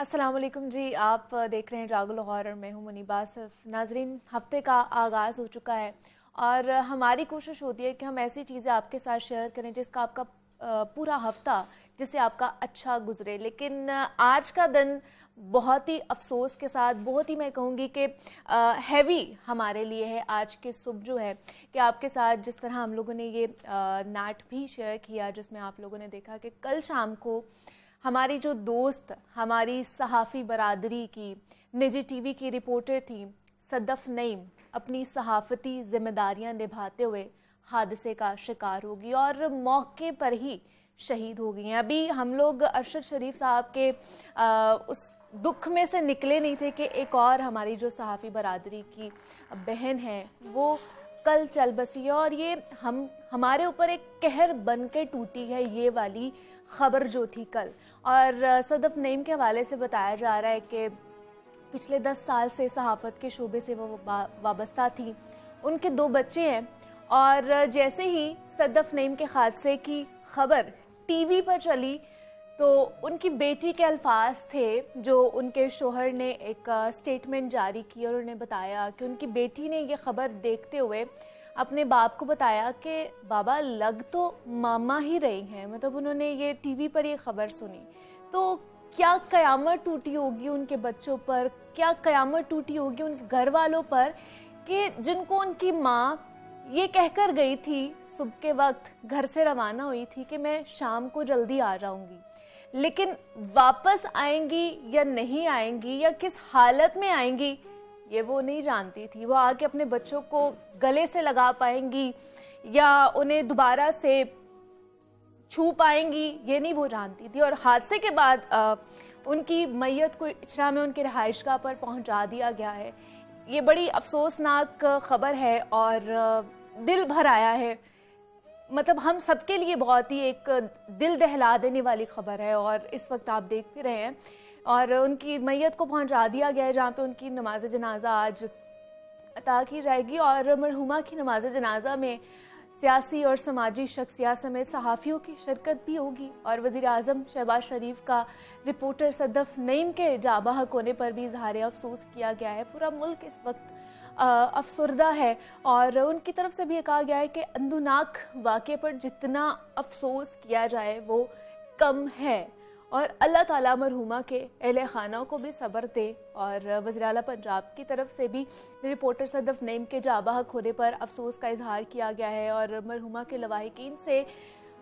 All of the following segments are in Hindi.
अस्सलाम वालेकुम जी। आप देख रहे हैं जागो लाहौर और मैं हूं मुनीबा आसिफ। नाजरीन, हफ्ते का आगाज़ हो चुका है और हमारी कोशिश होती है कि हम ऐसी चीज़ें आपके साथ शेयर करें जिसका आपका पूरा हफ्ता जिससे आपका अच्छा गुजरे। लेकिन आज का दिन बहुत ही अफसोस के साथ, बहुत ही मैं कहूँगी कि हैवी हमारे लिए है। आज की सुबह जो है कि आपके साथ जिस तरह हम लोगों ने ये नाट भी शेयर किया जिसमें आप लोगों ने देखा कि कल शाम को हमारी जो दोस्त, हमारी सहाफ़ी बरादरी की निजी टीवी की रिपोर्टर थी सदफ नईम, अपनी सहाफ़ती जिम्मेदारियां निभाते हुए हादसे का शिकार होगी और मौके पर ही शहीद हो गई हैं। अभी हम लोग अरशद शरीफ साहब के उस दुख में से निकले नहीं थे कि एक और हमारी जो सहाफ़ी बरादरी की बहन है वो कल चल बसी है और ये हमारे ऊपर एक कहर बन के टूटी है ये वाली खबर जो थी कल। और सदफ नईम के हवाले से बताया जा रहा है कि पिछले 10 साल से सहाफ़त के शोबे से वो वाबस्ता थी। उनके 2 बच्चे हैं और जैसे ही सदफ नईम के हादसे की खबर टीवी पर चली तो उनकी बेटी के अल्फाज थे जो उनके शोहर ने एक स्टेटमेंट जारी की और उन्हें बताया कि उनकी बेटी ने ये खबर देखते हुए अपने बाप को बताया कि बाबा लग तो मामा ही रही हैं। मतलब उन्होंने ये टीवी पर ये खबर सुनी तो क्या कयामत टूटी होगी उनके बच्चों पर, क्या कयामत टूटी होगी उनके घर वालों पर कि जिनको उनकी माँ ये कहकर गई थी सुबह के वक्त घर से रवाना हुई थी कि मैं शाम को जल्दी आ जाऊंगी, लेकिन वापस आएंगी या नहीं आएंगी या किस हालत में आएंगी ये वो नहीं जानती थी। वो आके अपने बच्चों को गले से लगा पाएंगी या उन्हें दोबारा से छू पाएंगी ये नहीं वो जानती थी। और हादसे के बाद उनकी मैयत को इचरा में उनके रिहाइशगाह पर पहुंचा दिया गया है। ये बड़ी अफसोसनाक खबर है और दिल भर आया है। मतलब हम सबके लिए बहुत ही एक दिल दहला देने वाली खबर है और इस वक्त आप देख रहे हैं और उनकी मैयत को पहुंचा दिया गया है जहाँ पे उनकी नमाज जनाजा आज अता की जाएगी और मरहुमा की नमाज जनाजा में सियासी और समाजी शख्सियत समेत सहाफ़ियों की शिरकत भी होगी और वज़ीर आज़म शहबाज शरीफ का रिपोर्टर सदफ नईम के जाबाहक होने पर भी इजहार अफसोस किया गया है। पूरा मुल्क इस वक्त अफसरदा है और उनकी तरफ से भी ये कहा गया है कि अंदुनाक वाक़े पर जितना अफसोस किया जाए वो कम है और अल्लाह ताला मरहुमा के अहले खाना को भी सब्र दे। और वज़ीर आला पंजाब की तरफ से भी रिपोर्टर सदफ नईम के जाबाहक होने पर अफसोस का इजहार किया गया है और मरहुमा के लवाहिकीन से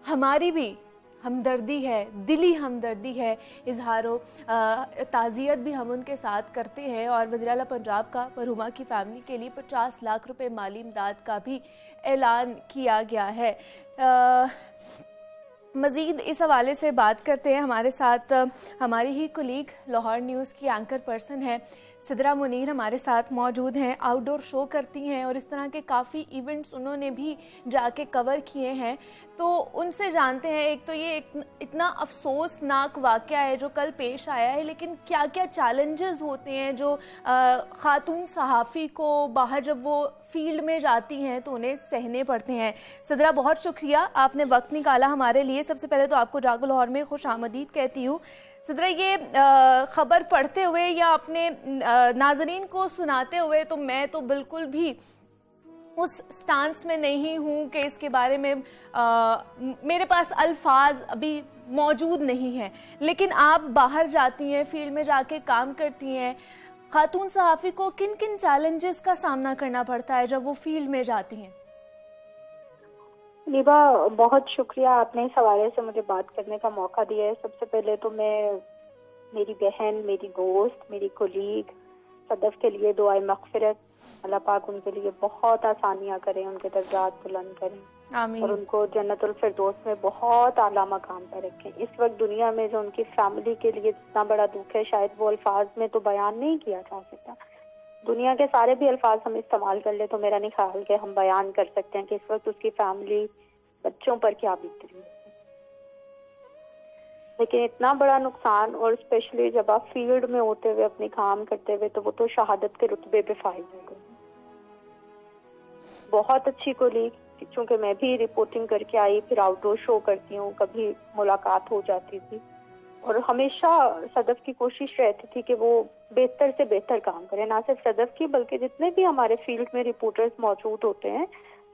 हमारी भी हमदर्दी है, दिली हमदर्दी है, इजहारो ताज़ियत भी हम उनके साथ करते हैं। और वज़ीर आला पंजाब का मरहुमा की फ़ैमिली के लिए 50 लाख रुपए माली इमदाद का भी ऐलान किया गया है। मज़ीद इस हवाले से बात करते हैं। हमारे साथ हमारी ही कुलीग लाहौर न्यूज़ की एंकर पर्सन है सिदरा मुनीर हमारे साथ मौजूद हैं। आउटडोर शो करती हैं और इस तरह के काफ़ी इवेंट्स उन्होंने भी जाके कवर किए हैं, तो उनसे जानते हैं एक तो ये इतना अफसोसनाक वाक़या है जो कल पेश आया है, लेकिन क्या क्या चैलेंजेस होते हैं जो ख़ातून सहाफ़ी को बाहर जब वो फील्ड में जाती हैं तो उन्हें सहने पड़ते हैं। सिदरा, बहुत शुक्रिया आपने वक्त निकाला हमारे लिए। सबसे पहले तो आपको जागो लाहौर में खुश आमदीद कहती हूँ। सिदरा, ये खबर पढ़ते हुए या अपने नाज़रीन को सुनाते हुए तो मैं तो बिल्कुल भी उस स्टांस में नहीं हूँ कि इसके बारे में मेरे पास अल्फाज अभी मौजूद नहीं है, लेकिन आप बाहर जाती हैं, फील्ड में जाके काम करती हैं, खातून सहाफ़ी को किन किन चैलेंजेस का सामना करना पड़ता है जब वो फील्ड में जाती हैं? निबा, बहुत शुक्रिया आपने इस हवाले से मुझे बात करने का मौका दिया है। सबसे पहले तो मैं मेरी बहन, मेरी दोस्त, मेरी कोलीग सदफ के लिए दुआए मग़फ़िरत, अल्लाह पाक उनके लिए बहुत आसानियाँ करें, उनके दर्जात बुलंद करें, आमीन, और उनको जन्नतुल फिरदौस में बहुत आला मकाम पर रखें। इस वक्त दुनिया में जो उनकी फैमिली के लिए इतना बड़ा दुख है, शायद वो अल्फाज में तो बयान नहीं किया जा सकता। दुनिया के सारे भी अल्फाज हम इस्तेमाल कर ले तो मेरा नहीं ख्याल कि हम बयान कर सकते हैं कि इस वक्त उसकी फैमिली, बच्चों पर क्या बीत रही है। लेकिन इतना बड़ा नुकसान, और स्पेशली जब आप फील्ड में होते हुए अपने काम करते हुए, तो वो तो शहादत के रुतबे पे फाइज हो गए। बहुत अच्छी कोलीग, चूंकि मैं भी रिपोर्टिंग करके आई, फिर आउटडोर शो करती हूँ, कभी मुलाकात हो जाती थी, और हमेशा सदफ की कोशिश रहती थी कि वो बेहतर से बेहतर काम करें, ना सिर्फ सदफ की बल्कि जितने भी हमारे फील्ड में रिपोर्टर्स मौजूद होते हैं,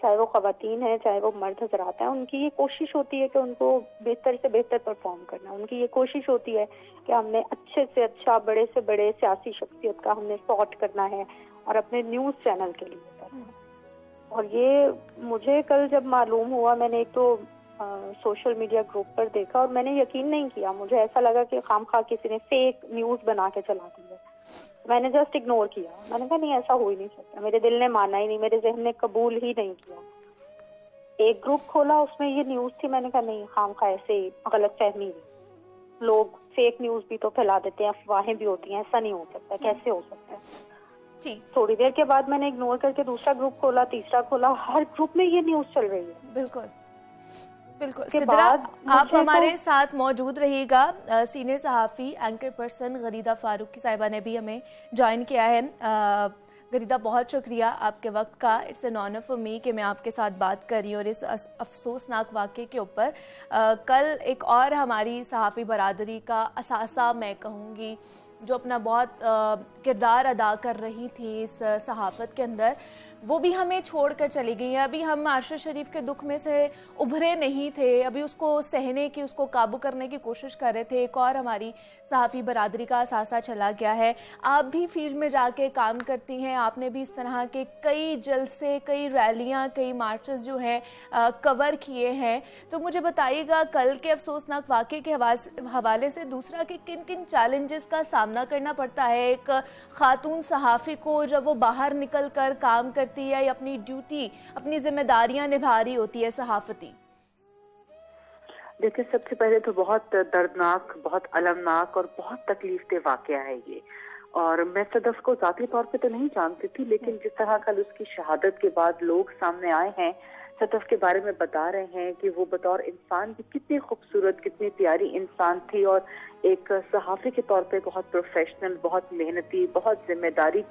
चाहे वो खवातीन हैं चाहे वो मर्द हजरात हैं, उनकी ये कोशिश होती है कि उनको बेहतर से बेहतर परफॉर्म करना। उनकी ये कोशिश होती है कि हमने अच्छे से अच्छा, बड़े से बड़े सियासी शख्सियत का हमने सॉर्ट करना है और अपने न्यूज़ चैनल के लिए करना है। और ये मुझे कल जब मालूम हुआ, मैंने एक तो सोशल मीडिया ग्रुप पर देखा और मैंने यकीन नहीं किया। मुझे ऐसा लगा कि खामखा किसी ने फेक न्यूज़ बना के चला दी है। मैंने जस्ट इग्नोर किया। मैंने कहा नहीं, ऐसा हो ही नहीं सकता। मेरे दिल ने माना ही नहीं, मेरे जहन ने कबूल ही नहीं किया। एक ग्रुप खोला, उसमें ये न्यूज़ थी। मैंने कहा नहीं, खामखा ऐसे गलत फहमी है, लोग फेक न्यूज़ भी तो फैला देते हैं, अफवाहें भी होती हैं, ऐसा नहीं हो सकता, कैसे हो सकता है। जी। थोड़ी देर के बाद मैंने इग्नोर करके दूसरा ग्रुप खोला, तीसरा खोला, हर ग्रुप में ये न्यूज़ चल रही है। बिल्कुल बिल्कुल। सिद्रा, आप हमारे साथ मौजूद रहिएगा। सीनियर सहाफ़ी एंकर पर्सन गरीदा फारूकी साहिबा ने भी हमें ज्वाइन किया है। गरीदा, बहुत शुक्रिया आपके वक्त का। It's an honour for me कि मैं आपके साथ बात कर रही हूँ और इस अफसोसनाक वाक़े के ऊपर। कल एक और हमारी सहाफ़ी बरादरी का असासा, मैं कहूँगी, जो अपना बहुत किरदार अदा कर रही थी इस सहाफ़त के अंदर, वो भी हमें छोड़कर चली गई है। अभी हम आरशद शरीफ के दुख में से उभरे नहीं थे, अभी उसको सहने की, उसको काबू करने की कोशिश कर रहे थे। एक और हमारी सहाफ़ी बरादरी का असासा चला गया है। आप भी फील्ड में जाके काम करती हैं, आपने भी इस तरह के कई जलसे, कई रैलियां, कई मार्चेस जो हैं कवर किए हैं। तो मुझे बताइएगा, कल के अफसोसनाक वाक़े के हवाले से दूसरा कि किन किन चैलेंजेस का सामना करना पड़ता है एक खातून सहाफ़ी को जब वो बाहर निकल कर काम करती है या अपनी ड्यूटी, अपनी जिम्मेदारियां निभा रही होती है सहाफती। देखिए, सबसे पहले तो बहुत दर्दनाक, बहुत अलमनाक और बहुत तकलीफदेह वाकया है ये। और मैं सदफ को जाती तौर पे तो नहीं जानती थी, लेकिन जिस तरह कल उसकी शहादत के बाद लोग सामने आए हैं, सदफ के बारे में बता रहे हैं कि वो बतौर इंसान भी कितनी खूबसूरत, कितनी प्यारी इंसान थी और एक सहाफ़ी के तौर पे बहुत प्रोफेशनल, बहुत मेहनती, बहुत जिम्मेदारी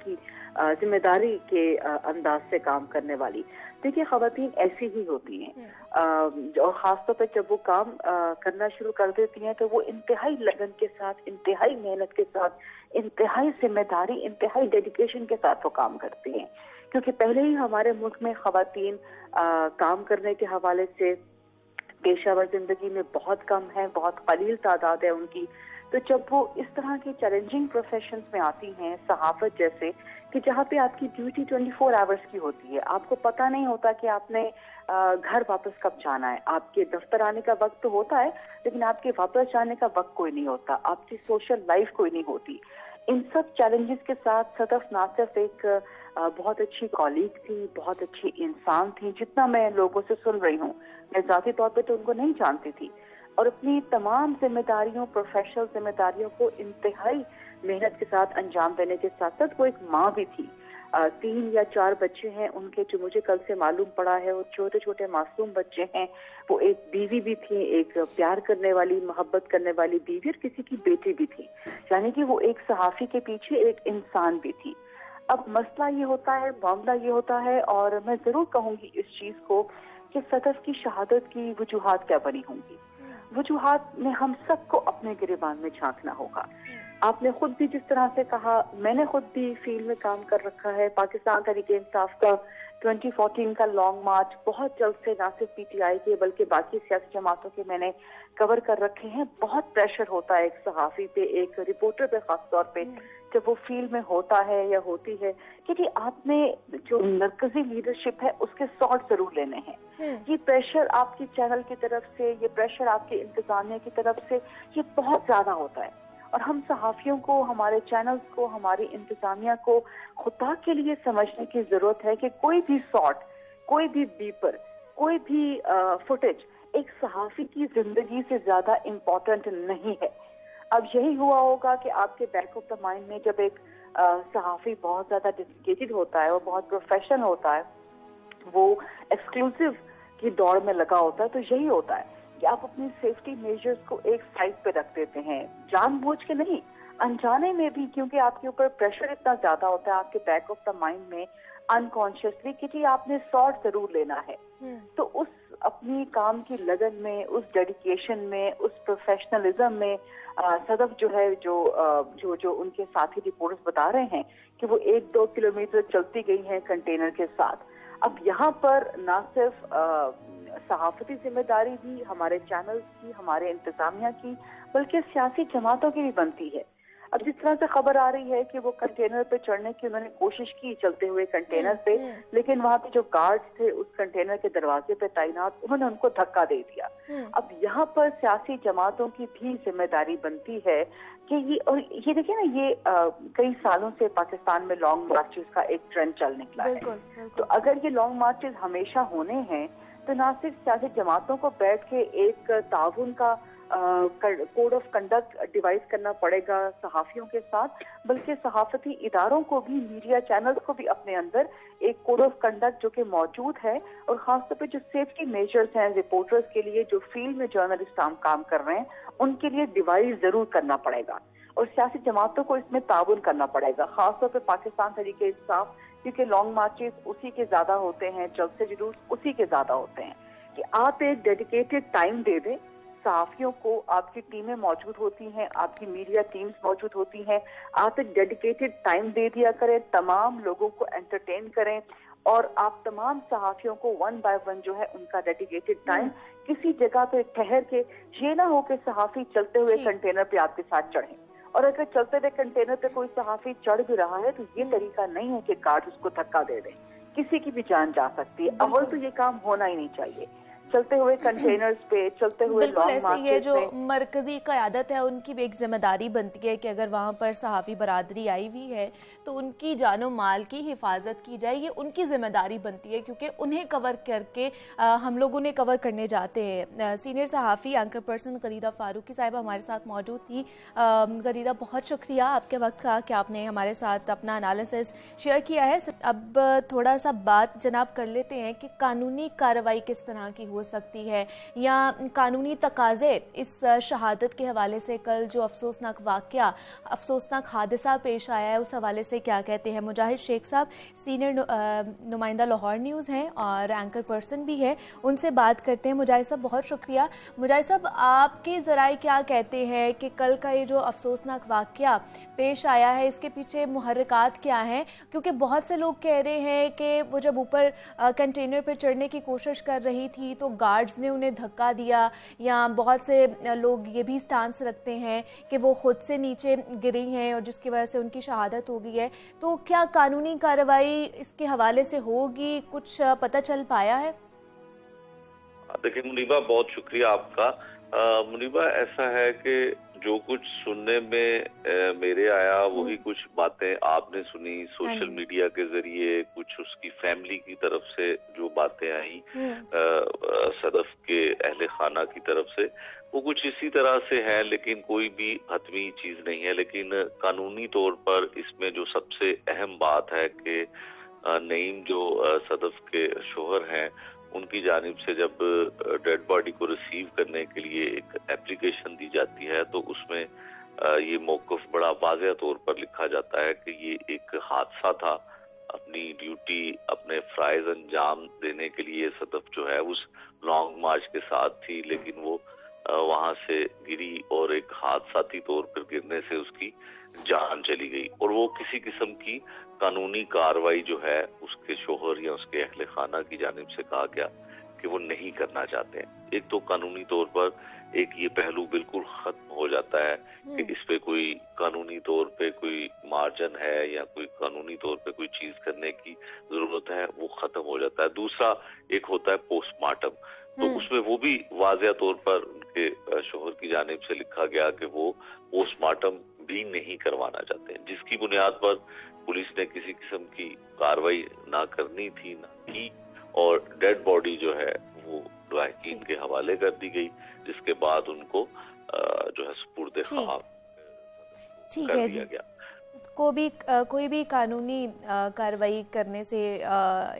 के अंदाज से काम करने वाली। देखिए, ख़वातीन ऐसी ही होती हैं और ख़ासतौर पर जब वो काम करना शुरू कर देती हैं तो वो इंतहाई लगन के साथ, इंतहाई मेहनत के साथ, इंतहाई जिम्मेदारी, इंतहाई डेडिकेशन के साथ वो काम करती हैं। क्योंकि पहले ही हमारे मुल्क में ख़वातीन काम करने के हवाले से पेशावर जिंदगी में बहुत कम है, बहुत कलील तादाद है उनकी। तो जब वो इस तरह के चैलेंजिंग प्रोफेशंस में आती हैं, सहाफत जैसे, कि जहाँ पे आपकी ड्यूटी 24 आवर्स की होती है, आपको पता नहीं होता कि आपने घर वापस कब जाना है। आपके दफ्तर आने का वक्त तो होता है, लेकिन आपके वापस जाने का वक्त कोई नहीं होता, आपकी सोशल लाइफ कोई नहीं होती। इन सब चैलेंजेस के साथ सदफ ना सिर्फ एक बहुत अच्छी कॉलीग थी, बहुत अच्छी इंसान थी, जितना मैं लोगों से सुन रही हूँ, मैं जाती तौर पे तो उनको नहीं जानती थी, और अपनी तमाम जिम्मेदारियों, प्रोफेशनल जिम्मेदारियों को इंतहाई मेहनत के साथ अंजाम देने के साथ साथ वो एक माँ भी थी। 3 या 4 बच्चे हैं उनके, जो मुझे कल से मालूम पड़ा है, वो छोटे छोटे मासूम बच्चे हैं। वो एक बीवी भी थी, एक प्यार करने वाली, मोहब्बत करने वाली बीवी, और किसी की बेटी भी थी। यानी कि वो एक सहाफ़ी के पीछे एक इंसान भी थी। अब मसला ये होता है, मामला ये होता है, और मैं जरूर कहूंगी इस चीज को कि सदफ की शहादत की वजूहात क्या बनी होंगी। वजूहात में हम सबको अपने गिरेबान में झांकना होगा। आपने खुद भी जिस तरह से कहा, मैंने खुद भी फील्ड में काम कर रखा है। पाकिस्तान तहरीक-ए-इंसाफ का 2014 का लॉन्ग मार्च बहुत जल्द से ना सिर्फ पीटीआई के बल्कि बाकी सियासी जमातों के मैंने कवर कर रखे हैं। बहुत प्रेशर होता है एक सहाफ़ी पे, एक रिपोर्टर पे खास तौर पे, जब वो फील्ड में होता है या होती है, क्योंकि आपने जो मरकजी लीडरशिप है उसके सॉल्ट जरूर लेने हैं। ये प्रेशर आपकी चैनल की तरफ से, ये प्रेशर आपके इंतजामिया की तरफ से, ये बहुत ज्यादा होता है। और हम सहाफियों को, हमारे चैनल्स को, हमारी इंतजामिया को खुदा के लिए समझने की जरूरत है कि कोई भी शॉट, कोई भी बीपर, कोई भी फुटेज एक सहाफी की जिंदगी से ज्यादा इम्पोर्टेंट नहीं है। अब यही हुआ होगा कि आपके बैक ऑफ द माइंड में जब एक सहाफी बहुत ज्यादा डेडिकेटेड होता है, वो बहुत प्रोफेशनल होता है, वो एक्सक्लूसिव की दौड़ में लगा होता है, तो यही होता है कि आप अपनी सेफ्टी मेजर्स को एक साइड पे रख देते हैं, जानबूझ के नहीं, अनजाने में भी, क्योंकि आपके ऊपर प्रेशर इतना ज्यादा होता है आपके बैक ऑफ द माइंड में, अनकॉन्शियसली, कि जी आपने शॉट जरूर लेना है। तो उस अपनी काम की लगन में, उस डेडिकेशन में, उस प्रोफेशनलिज्म में सदफ जो है जो उनके साथी रिपोर्टर्स बता रहे हैं कि वो 1-2 किलोमीटर चलती गई हैं कंटेनर के साथ। अब यहाँ पर ना सिर्फ सहाफती जिम्मेदारी भी हमारे चैनल्स की, हमारे इंतजामिया की, बल्कि सियासी जमातों की भी बनती है। अब जिस तरह से खबर आ रही है कि वो कंटेनर पे चढ़ने की उन्होंने कोशिश की चलते हुए कंटेनर पे, लेकिन वहाँ पे जो गार्ड्स थे उस कंटेनर के दरवाजे पे तैनात, उन्होंने उनको धक्का दे दिया। अब यहाँ पर सियासी जमातों की भी जिम्मेदारी बनती है कि ये देखिए ना, ये कई सालों से पाकिस्तान में लॉन्ग मार्चेस का एक ट्रेंड चल निकला है। तो अगर ये लॉन्ग मार्चेस हमेशा होने हैं तो ना सिर्फ सियासी जमातों को बैठ के एक ताउन का कोड ऑफ कंडक्ट डिवाइस करना पड़ेगा सहाफियों के साथ, बल्कि सहाफती इदारों को भी, मीडिया चैनल्स को भी अपने अंदर एक कोड ऑफ कंडक्ट जो कि मौजूद है, और खासतौर पे जो सेफ्टी मेजर्स हैं रिपोर्टर्स के लिए, जो फील्ड में जर्नलिस्ट काम कर रहे हैं, उनके लिए डिवाइस जरूर करना पड़ेगा और सियासी जमातों को इसमें ताउन करना पड़ेगा, खासतौर पर पाकिस्तान तहरीके इंसाफ, क्योंकि लॉन्ग मार्चेस उसी के ज्यादा होते हैं, जलसे जुलूस उसी के ज्यादा होते हैं, कि आप एक डेडिकेटेड टाइम दे दें सहाफियों को। आपकी टीमें मौजूद होती हैं, आपकी मीडिया टीम्स मौजूद होती हैं, आप एक डेडिकेटेड टाइम दे दिया करें, तमाम लोगों को एंटरटेन करें, और आप तमाम सहाफियों को 1 बाय 1 जो है उनका डेडिकेटेड टाइम किसी जगह पे ठहर के, ये ना हो कि सहाफी चलते हुए कंटेनर पे आपके साथ चढ़े, और अगर चलते हुए कंटेनर पे कोई सहाफी चढ़ भी रहा है तो ये तरीका नहीं है कि गार्ड उसको धक्का दे दें, किसी की भी जान जा सकती है। अव्वल तो ये काम होना ही नहीं चाहिए। चलते हुए कंटेनर्स पे, चलते हुए बिल्कुल ऐसे ये जो मरकजी क़यादत है उनकी भी एक जिम्मेदारी बनती है कि अगर वहाँ पर सहाफ़ी बरादरी आई हुई है तो उनकी जानो माल की हिफाजत की जाए, ये उनकी जिम्मेदारी बनती है, क्योंकि उन्हें कवर करके हम लोग उन्हें कवर करने जाते हैं। सीनियर सहाफ़ी एंकर पर्सन गरीदा फारूकी साहिबा हमारे साथ मौजूद थी। गरीदा, बहुत शुक्रिया आपके वक्त का कि आपने हमारे साथ अपना एनालिसिस शेयर किया है। अब थोड़ा सा बात जनाब कर लेते हैं कि कानूनी कार्रवाई किस तरह की हो सकती है, या कानूनी तकाजे इस शहादत के हवाले से, कल जो अफसोसनाक वाक़या, अफसोसनाक हादसा पेश आया है, उस हवाले से क्या कहते हैं। मुजाहिद शेख साहब सीनियर नुमाइंदा लाहौर न्यूज़ हैं और एंकर पर्सन भी है, उनसे बात करते हैं। मुजाहिद साहब, बहुत शुक्रिया। मुजाहिद साहब, आपके ज़राए क्या कहते हैं कि कल का ये जो अफसोसनाक वाक़या पेश आया है, इसके पीछे मुहर्रिकात क्या हैं? क्योंकि बहुत से लोग कह रहे हैं कि वो जब ऊपर कंटेनर पर चढ़ने की कोशिश कर रही थी तो गार्ड्स ने उन्हें धक्का दिया, या बहुत से लोग ये भी स्टांस रखते हैं कि वो खुद से नीचे गिरी हैं और जिसकी वजह से उनकी शहादत हो गई है। तो क्या कानूनी कार्रवाई इसके हवाले से होगी, कुछ पता चल पाया है? देखिए मुनीबा, बहुत शुक्रिया आपका। मुनीबा, ऐसा है कि जो कुछ सुनने में मेरे आया वही कुछ बातें आपने सुनी सोशल मीडिया के जरिए, कुछ उसकी फैमिली की तरफ से जो बातें आई सदफ के अहले खाना की तरफ से, वो कुछ इसी तरह से है, लेकिन कोई भी हतमी चीज नहीं है। लेकिन कानूनी तौर पर इसमें जो सबसे अहम बात है कि नईम जो सदफ के शोहर हैं, उनकी जानिब से जब डेड बॉडी को रिसीव करने के लिए एक एप्लीकेशन दी जाती है तो उसमें ये मौक़िफ़ बड़ा वाज़ेह तौर पर लिखा जाता है कि ये एक हादसा था, अपनी ड्यूटी, अपने फ़राइज़ अंजाम देने के लिए सदफ जो है उस लॉन्ग मार्च के साथ थी, लेकिन वो वहाँ से गिरी और एक हादसाती तौर पर गिरने से उसकी जान चली गई, और वो किसी किस्म की कानूनी कार्रवाई जो है उसके शोहर या उसके अहले खाना की जानिब से कहा गया कि वो नहीं करना चाहते हैं। एक तो कानूनी तौर पर एक ये पहलू बिल्कुल खत्म हो जाता है कि इस पे कोई कानूनी तौर पे कोई मार्जिन है या कोई कानूनी तौर पे कोई चीज करने की जरूरत है, वो खत्म हो जाता है। दूसरा एक होता है पोस्टमार्टम, तो उसमें वो भी वाज़ेह तौर पर उनके शोहर की जानिब से लिखा गया कि वो पोस्टमार्टम भी नहीं करवाना चाहते हैं, जिसकी बुनियाद पर पुलिस ने किसी किस्म की कार्रवाई ना करनी थी, ना की, और डेड बॉडी जो है वो लाहिकीन के हवाले कर दी गई, जिसके बाद उनको जो है सुपुर्द खाक कर दिया गया। कोई भी कानूनी कार्रवाई करने से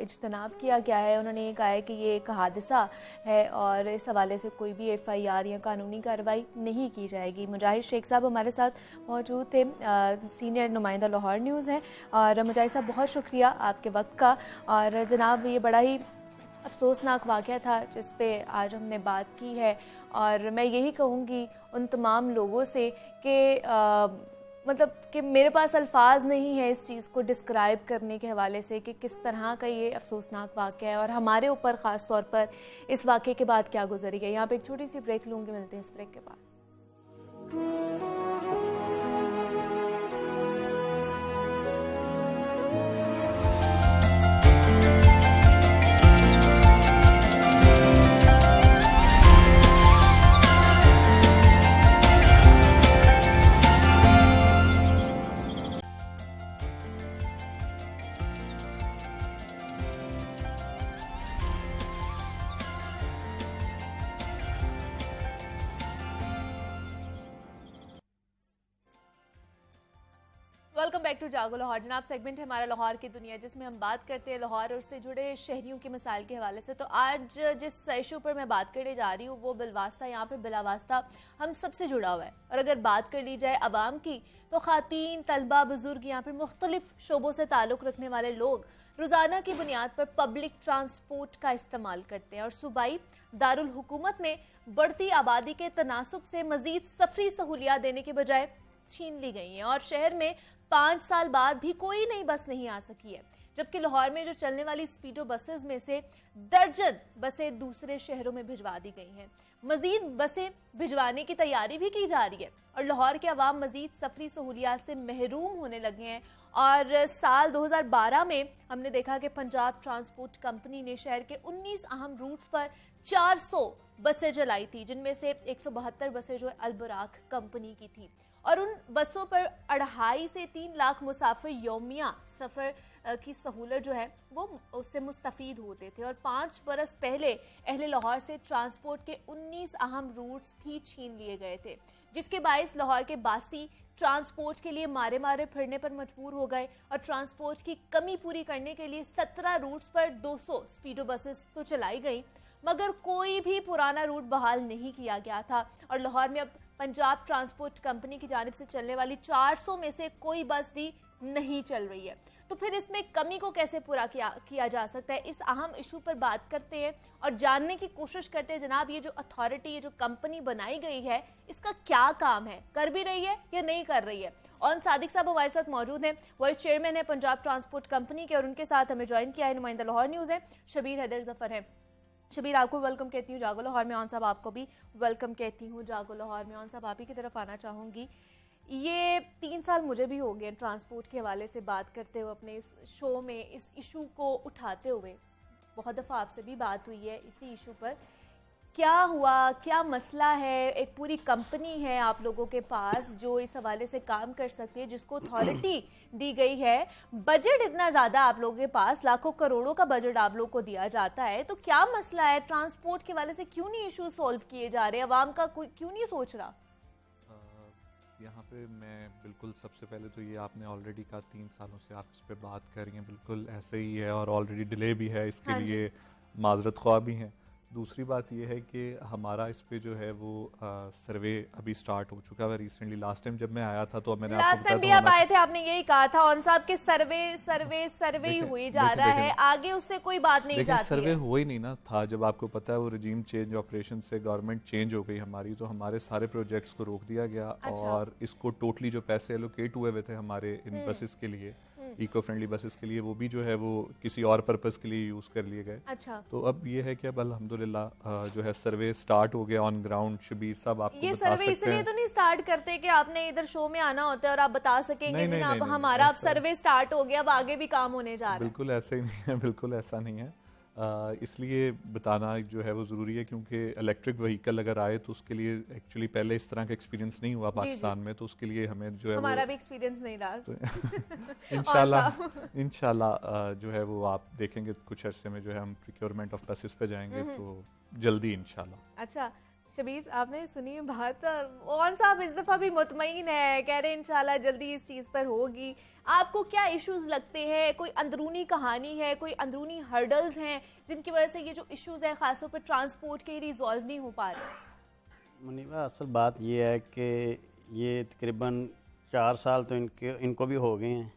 इज्तनाब किया गया है। उन्होंने ये कहा है कि ये एक हादसा है और इस हवाले से कोई भी FIR या कानूनी कार्रवाई नहीं की जाएगी। मुजाहिद शेख साहब हमारे साथ मौजूद थे, सीनियर नुमाइंदा लाहौर न्यूज़ हैं। और मुजाहिद साहब, बहुत शुक्रिया आपके वक्त का। और जनाब, ये बड़ा ही अफसोसनाक वाक़या था जिस पे आज हमने बात की है। और मैं यही कहूँगी उन तमाम लोगों से कि मतलब कि मेरे पास अल्फाज नहीं है इस चीज़ को डिस्क्राइब करने के हवाले से कि किस तरह का ये अफसोसनाक वाक़या है और हमारे ऊपर ख़ास तौर पर इस वाक़े के बाद क्या गुजरी है। यहाँ पे एक छोटी सी ब्रेक लूँगी, मिलते हैं इस ब्रेक के बाद। वेलकम बैक टू जागो लाहौर। जनाब, सेगमेंट है हमारा लाहौर की दुनिया, जिसमें हम बात करते हैं लाहौर और उससे जुड़े शहरियों के मसाइल के हवाले से। तो आज जिस इशू पर मैं बात करने जा रही हूँ वो बिलवास्ता यहाँ पर बिलावास्ता हम सबसे जुड़ा हुआ है। और अगर बात कर ली जाए अवाम की तो खातीन, तलबा, बुजुर्ग, यहाँ पर मुख्तलिफ शोबों से ताल्लुक़ रखने वाले लोग रोज़ाना की बुनियाद पर पब्लिक ट्रांसपोर्ट का इस्तेमाल करते हैं और सूबाई दारुल हुकूमत में बढ़ती आबादी के तनासुब से मजीद सफरी सहूलियात देने के बजाय छीन ली गई हैं और शहर में 5 साल बाद भी कोई नई बस नहीं आ सकी है। जबकि लाहौर में जो चलने वाली स्पीडो बसेस में से दर्जन बसें दूसरे शहरों में भिजवा दी गई हैं। मजीद बसें भिजवाने की तैयारी भी की जा रही है और लाहौर के अवाम मजीद सफरी सहूलियात से महरूम होने लगे हैं। और साल 2012 में हमने देखा कि पंजाब ट्रांसपोर्ट कंपनी ने शहर के 19 अहम रूट्स पर 400 बसें चलाई थी, जिनमें से 172 बसें जो अलबराक कंपनी की थी। और उन बसों पर 2.5 से 3 लाख मुसाफिर यौमिया सफ़र की सहूलत जो है वो उससे मुस्तफ़ीद होते थे। और 5 बरस पहले अहले लाहौर से ट्रांसपोर्ट के 19 अहम रूट्स भी छीन लिए गए थे, जिसके बायस लाहौर के बासी ट्रांसपोर्ट के लिए मारे मारे फिरने पर मजबूर हो गए। और ट्रांसपोर्ट की कमी पूरी करने के लिए 17 रूट्स पर 200 स्पीडो बसेस तो चलाई गई, मगर कोई भी पुराना रूट बहाल नहीं किया गया था। और लाहौर में अब पंजाब ट्रांसपोर्ट कंपनी की जानिब से चलने वाली 400 में से कोई बस भी नहीं चल रही है। तो फिर इसमें कमी को कैसे पूरा किया जा सकता है, इस अहम इशू पर बात करते हैं और जानने की कोशिश करते हैं। जनाब, ये जो अथॉरिटी, ये जो कंपनी बनाई गई है, इसका क्या काम है, कर भी रही है या नहीं कर रही है। और सादिक साहब हमारे साथ मौजूद हैं, वाइस चेयरमैन है पंजाब ट्रांसपोर्ट कंपनी के, और उनके साथ हमें ज्वाइन किया है नुमाइंदा लाहौर न्यूज़ है शबीर हैदर जफर है। शबीर, आपको वेलकम कहती हूँ जागो लाहौर में। ऑन साहब, आपको भी वेलकम कहती हूँ जागो लाहौर में। ऑन साहब, आप ही की तरफ आना चाहूँगी। ये 3 साल मुझे भी हो गए ट्रांसपोर्ट के हवाले से बात करते हुए, अपने इस शो में इस इशू को उठाते हुए। बहुत दफ़ा आपसे भी बात हुई है इसी इशू पर। क्या हुआ, क्या मसला है? एक पूरी कंपनी है आप लोगों के पास जो इस हवाले से काम कर सकती है, जिसको अथॉरिटी दी गई है, बजट इतना ज़्यादा आप लोगों के पास, लाखों करोड़ों का बजट आप लोगों को दिया जाता है, तो क्या मसला है? ट्रांसपोर्ट के हवाले से क्यों नहीं इशू सॉल्व किए जा रहे? अवाम का कोई क्यों नहीं सोच रहा? यहाँ पे मैं बिल्कुल, सबसे पहले तो ये आपने ऑलरेडी कहा 3 सालों से आप इस पे बात कर रही हैं, बिल्कुल ऐसे ही है और ऑलरेडी डिले भी है, इसके लिए माजरत ख्वाह भी हैं। दूसरी बात ये है कि हमारा इस पे जो है वो सर्वे अभी स्टार्ट हो चुका है रिसेंटली। लास्ट टाइम जब मैं आया था तो मैंने लास्ट टाइम भी आप आए थे, आपने यही कहा था ऑन साहब के सर्वे ही हुई जा रहा है, आगे उससे कोई बात नहीं जाती है। सर्वे हुआ ही नहीं ना था, जब आपको पता है वो रजीम चेंज, ऑपरेशन से गवर्नमेंट चेंज हो गई हमारी, तो हमारे सारे प्रोजेक्ट्स को रोक दिया गया। अच्छा। और इसको टोटली जो पैसे एलोकेट हुए थे हमारे इन बसेस के लिए, इको फ्रेंडली बसेस के लिए, वो भी जो है वो किसी और पर्पस के लिए यूज कर लिए गए। अच्छा। तो अब ये है कि अब अल्हम्दुलिल्लाह जो है सर्वे स्टार्ट हो गया ऑन ग्राउंड। शबीर साहब आपको ये बता सर्वे इसलिए तो नहीं स्टार्ट करते कि आपने इधर शो में आना होता है और आप बता सकेंगे कि अब हमारा अब सर्वे स्टार्ट हो गया, अब आगे भी काम होने जा रहा है। बिल्कुल ऐसा ही नहीं है, बिल्कुल ऐसा नहीं है। इसलिए बताना जो है वो ज़रूरी है, क्योंकि इलेक्ट्रिक व्हीकल अगर आए तो उसके लिए एक्चुअली पहले इस तरह का एक्सपीरियंस नहीं हुआ पाकिस्तान में, तो उसके लिए हमें जो है हमारा भी एक्सपीरियंस नहीं रहा। इंशाल्लाह जो है वो आप देखेंगे कुछ अरसे में जो है हम प्रोक्योरमेंट ऑफ बसेस पे जाएंगे, तो जल्दी इंशाल्लाह। अच्छा शबीर, आपने सुनी बात, ऑन साहब इस दफ़ा भी मुतमईन है, कह रहे हैं इंशाल्लाह जल्दी इस चीज़ पर होगी। आपको क्या इश्यूज लगते हैं? कोई अंदरूनी कहानी है, कोई अंदरूनी हर्डल्स हैं जिनकी वजह से ये जो इश्यूज हैं खासतौर पर ट्रांसपोर्ट के रिजॉल्व नहीं हो पा रहे? मुनीबा, असल बात ये है कि ये तकरीबन 4 साल तो इनको भी हो गए हैं,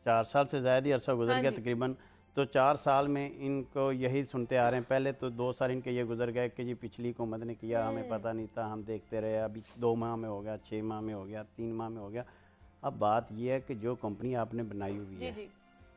4 साल से ज़्यादा ही अरसा गुजर गया तकरीबन। तो 4 साल में इनको यही सुनते आ रहे हैं। पहले तो 2 साल इनके ये गुजर गए कि जी पिछली हुकूमत ने किया, हमें पता नहीं था, हम देखते रहे। अभी 2 माह में हो गया, 6 माह में हो गया, 3 माह में हो गया। अब बात ये है कि जो कंपनी आपने बनाई हुई है, जी।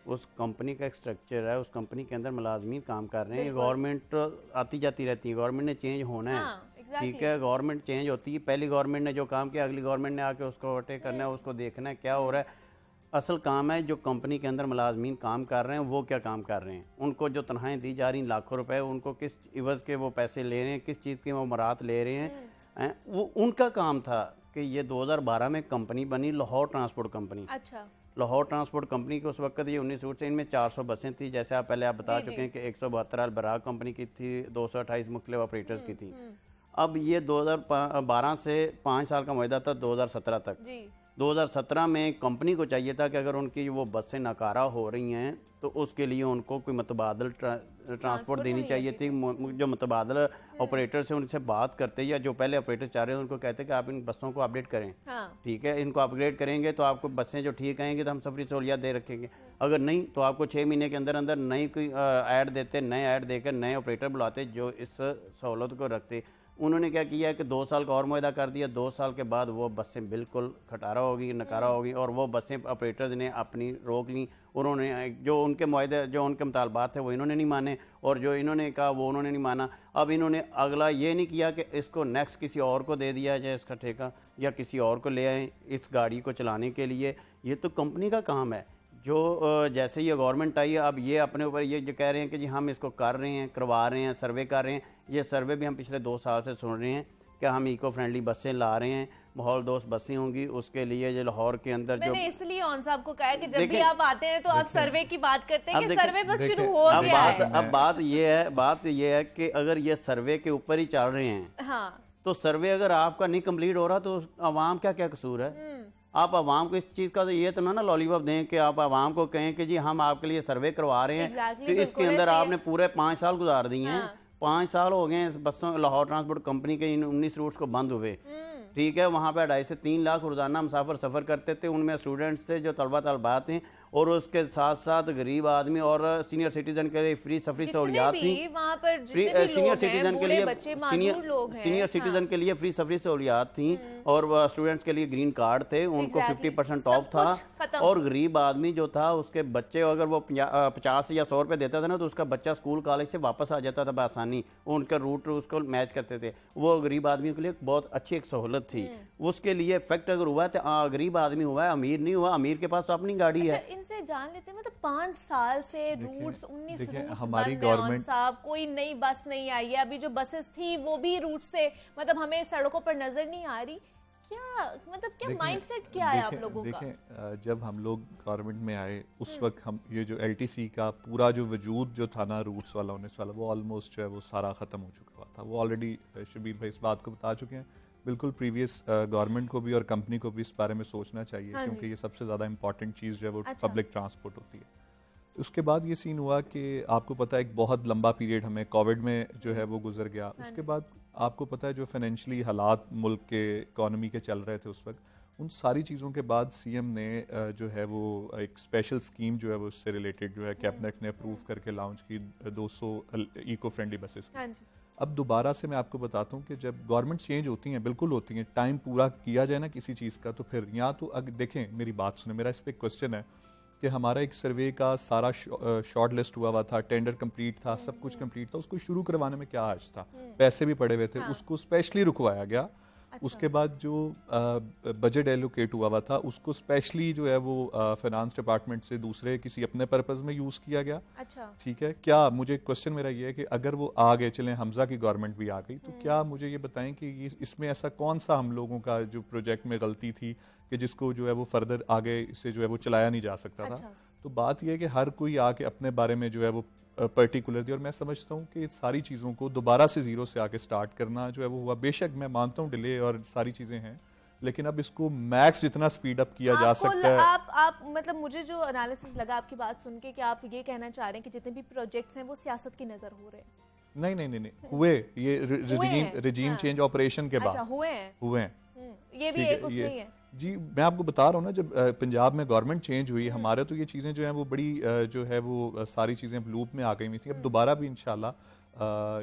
उस कंपनी का एक स्ट्रक्चर है, उस कंपनी के अंदर मुलाजमीन काम कर रहे हैं। गवर्नमेंट आती जाती रहती है, गवर्नमेंट ने चेंज होना है। हाँ, ठीक है, गवर्नमेंट चेंज होती है। पहली गवर्नमेंट ने जो काम किया, अगली गवर्नमेंट ने आके उसको ओवरटेक करना है, उसको देखना है क्या हो रहा है। असल काम है जो कंपनी के अंदर मुलाजमीन काम कर रहे हैं वो क्या काम कर रहे हैं, उनको जो तनख्वाहें दी जा रही हैं लाखों रुपए, उनको किस इवज़ के वो पैसे ले रहे हैं, किस चीज़ की वो मराहत ले रहे हैं, वो उनका काम था। कि ये 2012 में कंपनी बनी, लाहौर ट्रांसपोर्ट कंपनी। अच्छा। लाहौर ट्रांसपोर्ट कंपनी के उस वक्त ये 19 रूट से, इनमें 400 बसें थी, जैसे आप पहले आप बता चुके हैं कि 172 अलबराग कंपनी की थी, 228 मुख्तलिफ ऑपरेटर्स की थी। अब ये 2012 से 5 साल का मुआहदा था 2017 तक। 2017 में कंपनी को चाहिए था कि अगर उनकी वो बसें नाकारा हो रही हैं तो उसके लिए उनको कोई मुतबादल ट्रांसपोर्ट देनी चाहिए थी। जो मुतबादल ऑपरेटर से उनसे बात करते, या जो पहले ऑपरेटर चाह रहे हैं उनको कहते कि आप इन बसों को अपडेट करें। ठीक है, इनको अपग्रेड करेंगे तो आपको बसें जो ठीक आएंगी तो हम सफरी सहूलियत दे रखेंगे, अगर नहीं तो आपको 6 महीने के अंदर अंदर नई कोई ऐड देते, नए ऐड देकर नए ऑपरेटर बुलाते जो इस सहूलत को रखते। उन्होंने क्या किया कि 2 साल का और मुआहदा कर दिया। 2 साल के बाद वो बसें बिल्कुल खटारा होगी, नकारा होगी, और वो बसें ऑपरेटर्स ने अपनी रोक ली। उन्होंने जो उनके मुआहदे, जो उनके मुतालबात थे वो इन्होंने नहीं माने, और जो इन्होंने कहा वो उन्होंने नहीं माना। अब इन्होंने अगला ये नहीं किया कि इसको नेक्स्ट किसी और को दे दिया जाए इसका ठेका, या किसी और को ले आए इस गाड़ी को चलाने के लिए। ये तो कंपनी का काम है। जो जैसे ये गवर्नमेंट आई है, अब ये अपने ऊपर ये जो कह रहे हैं कि जी हम इसको कर रहे हैं, करवा रहे हैं, सर्वे कर रहे हैं। ये सर्वे भी हम पिछले 2 साल से सुन रहे हैं कि हम इको फ्रेंडली बसें ला रहे हैं, माहौल दोस्त बसें होंगी। उसके लिए जो लाहौर के अंदर जो, मैंने इसलिए ऑन साहब को कहा कि जब भी आप आते हैं तो आप सर्वे की बात करते हैं कि सर्वे बस शुरू हो गया है। अब बात ये है कि अगर ये सर्वे के ऊपर ही चल रहे हैं, तो सर्वे अगर आपका नहीं कंप्लीट हो रहा तो आवाम का क्या कसूर है? आप आवाम को इस चीज़ का तो ये तो ना लॉलीपॉप दें कि आप आवाम को कहें कि जी हम आपके लिए सर्वे करवा रहे हैं। तो इसके अंदर आपने पूरे 5 साल गुजार दिए हैं। 5 साल हो गए इस बसों, लाहौर ट्रांसपोर्ट कंपनी के इन 19 रूट्स को बंद हुए। ठीक है, वहाँ पे 2.5 से 3 लाख रोजाना मुसाफिर सफ़र करते थे, उनमें स्टूडेंट्स थे जो तलबा तलबात हैं, और उसके साथ साथ गरीब आदमी और सीनियर सिटीजन के लिए फ्री सफरी सहूलियात थी। सीनियर सिटीजन के लिए सीनियर सिटीजन के लिए फ्री सफरी सहूलियात थी, और स्टूडेंट्स के लिए ग्रीन कार्ड थे, उनको 50% ऑफ था। और गरीब आदमी जो था उसके बच्चे अगर वो 50 या 100 रुपये देता था ना, तो उसका बच्चा स्कूल कॉलेज से वापस आ जाता था बआसानी। उनका रूट उसको मैच करते थे। वो गरीब आदमियों के लिए बहुत अच्छी एक सहूलत थी। उसके लिए इफेक्ट अगर हुआ है तो गरीब आदमी हुआ है, अमीर नहीं हुआ। अमीर के पास तो अपनी गाड़ी है। इनसे जान लेते हैं, मतलब 5 साल से रूट्स 19 रूट्स हमारी बंद हैं गवर्नमेंट साहब, कोई नई बस नहीं आई है। अभी जो बसेस थी वो भी रूट से, मतलब हमें सड़कों पर नजर नहीं आ रही। क्या मतलब क्या माइंडसेट क्या है आप लोगों का? देखें, जब हम लोग गवर्नमेंट में आए उस वक्त हम ये जो LTC का पूरा जो वजूद जो था ना, रूट्स वाला 19 वाला, वो ऑलमोस्ट जो है वो सारा ख़त्म हो चुका था। वो ऑलरेडी शबीर भाई इस बात को बता चुके हैं। बिल्कुल प्रीवियस गवर्नमेंट को भी और कंपनी को भी इस बारे में सोचना चाहिए, क्योंकि ये सबसे ज़्यादा इंपॉर्टेंट चीज़ जो है वो पब्लिक ट्रांसपोर्ट होती है। उसके बाद ये सीन हुआ कि आपको पता है एक बहुत लंबा पीरियड हमें कोविड में जो है वो गुजर गया। उसके बाद आपको पता है जो फाइनेंशियली हालात मुल्क के इकॉनमी के चल रहे थे उस वक्त, उन सारी चीज़ों के बाद CM ने जो है वो एक स्पेशल स्कीम जो है वो उससे रिलेटेड जो है कैबिनेट ने अप्रूव करके लॉन्च की 200 इको फ्रेंडली बसेस। अब दोबारा से मैं आपको बताता हूँ कि जब गवर्नमेंट चेंज होती हैं, बिल्कुल होती हैं, टाइम पूरा किया जाए ना किसी चीज़ का, तो फिर यहाँ तो देखें मेरी बात सुने, मेरा इस पर क्वेश्चन है कि हमारा एक सर्वे का सारा शॉर्ट लिस्ट हुआ था, टेंडर कंप्लीट था, सब कुछ कंप्लीट था, उसको शुरू करवाने में क्या हर्ज था? पैसे भी पड़े हुए थे, उसको स्पेशली रुकवाया गया। उसके बाद जो बजट एलोकेट हुआ था उसको स्पेशली जो है वो फाइनेंस डिपार्टमेंट से दूसरे किसी अपने पर्पस में यूज़ किया गया। ठीक है, क्या मुझे क्वेश्चन मेरा ये है कि अगर वो आ गए, चलें हमजा की गवर्नमेंट भी आ गई, तो क्या मुझे ये बताएं कि इसमें ऐसा कौन सा हम लोगों का जो प्रोजेक्ट में गलती थी कि जिसको जो है वो फर्दर आगे से जो है वो चलाया नहीं जा सकता था? तो बात यह है कि हर कोई आके अपने बारे में जो है वो पर्टिकुलर थी, और मैं समझता हूँ कि सारी चीज़ों को दोबारा से ज़ीरो से आके स्टार्ट करना जो है वो हुआ। बेशक मैं मानता हूँ डिले और सारी चीज़ें हैं, लेकिन अब इसको मैक्स जितना स्पीड अप किया जा सकता है। आप मतलब मुझे जो एनालिसिस लगा आपकी बात सुन के कि आप ये कहना चाह रहे हैं कि जितने भी प्रोजेक्ट्स हैं वो सियासत की नजर हो रहे हैं। नहीं हुए, ये रिजीम चेंज ऑपरेशन के बाद हुए हैं। ये भी एक उसमें ही है। जी मैं आपको बता रहा हूँ ना, जब पंजाब में गवर्नमेंट चेंज हुई हमारे, तो ये चीज़ें जो हैं वो बड़ी जो है वो सारी चीज़ें लूप में आ गई हुई थी। अब दोबारा भी इंशाल्लाह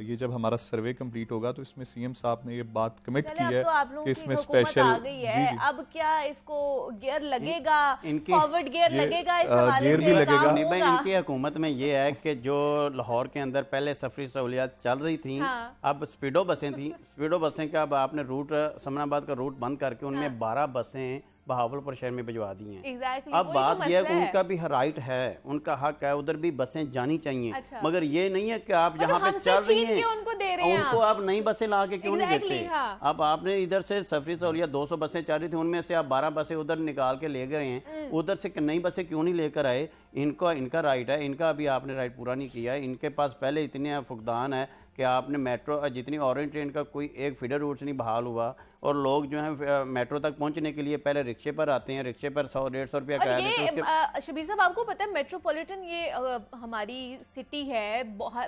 ये जब हमारा सर्वे कंप्लीट होगा तो इसमें सीएम साहब ने ये बात कमिट की है कि इसमें स्पेशल आ गई है। अब क्या इसको गियर लगेगा, फॉरवर्ड गियर लगेगा, इस हवाले गियर से भी लगेगा। काम नहीं भाई, होगा? इनकी हुकूमत में ये है कि जो लाहौर के अंदर पहले सफरी सहूलियात चल रही थी, हाँ। अब स्पीडो बसें थी, स्पीडो बसें का अब आपने रूट समनाबाद का रूट बंद करके उनमें 12 बसें बहावलपुर शहर में भिजवा दी हैं। Exactly, अब वही बात तो यह है मसला कि है। उनका भी राइट है, उनका हक है, उधर भी बसें जानी चाहिए। अच्छा। मगर ये नहीं है कि आप मतलब जहाँ पे हमसे चल रही छीन हैं के उनको दे रहे हैं उनको आप नई बसें ला के क्यों नहीं Exactly, देते? हाँ। अब आपने इधर से सफरी सहूलियत 200 बसें चल रही थी, उनमें से आप 12 बसें उधर निकाल के ले गए हैं, उधर से नई बसें क्यों नहीं लेकर आए? इनका राइट है, इनका अभी आपने राइट पूरा नहीं किया है। इनके पास पहले इतने फुकदान है कि आपने मेट्रो जितनी ऑरेंज ट्रेन का कोई एक फीडर रूट नहीं बहाल हुआ, और लोग जो है मेट्रो तक पहुंचने के लिए पहले रिक्शे पर आते हैं, रिक्शे पर 100-150 रुपया और किराया देते हैं। ये शबीर साहब, आपको पता है मेट्रोपॉलिटन ये हमारी सिटी है,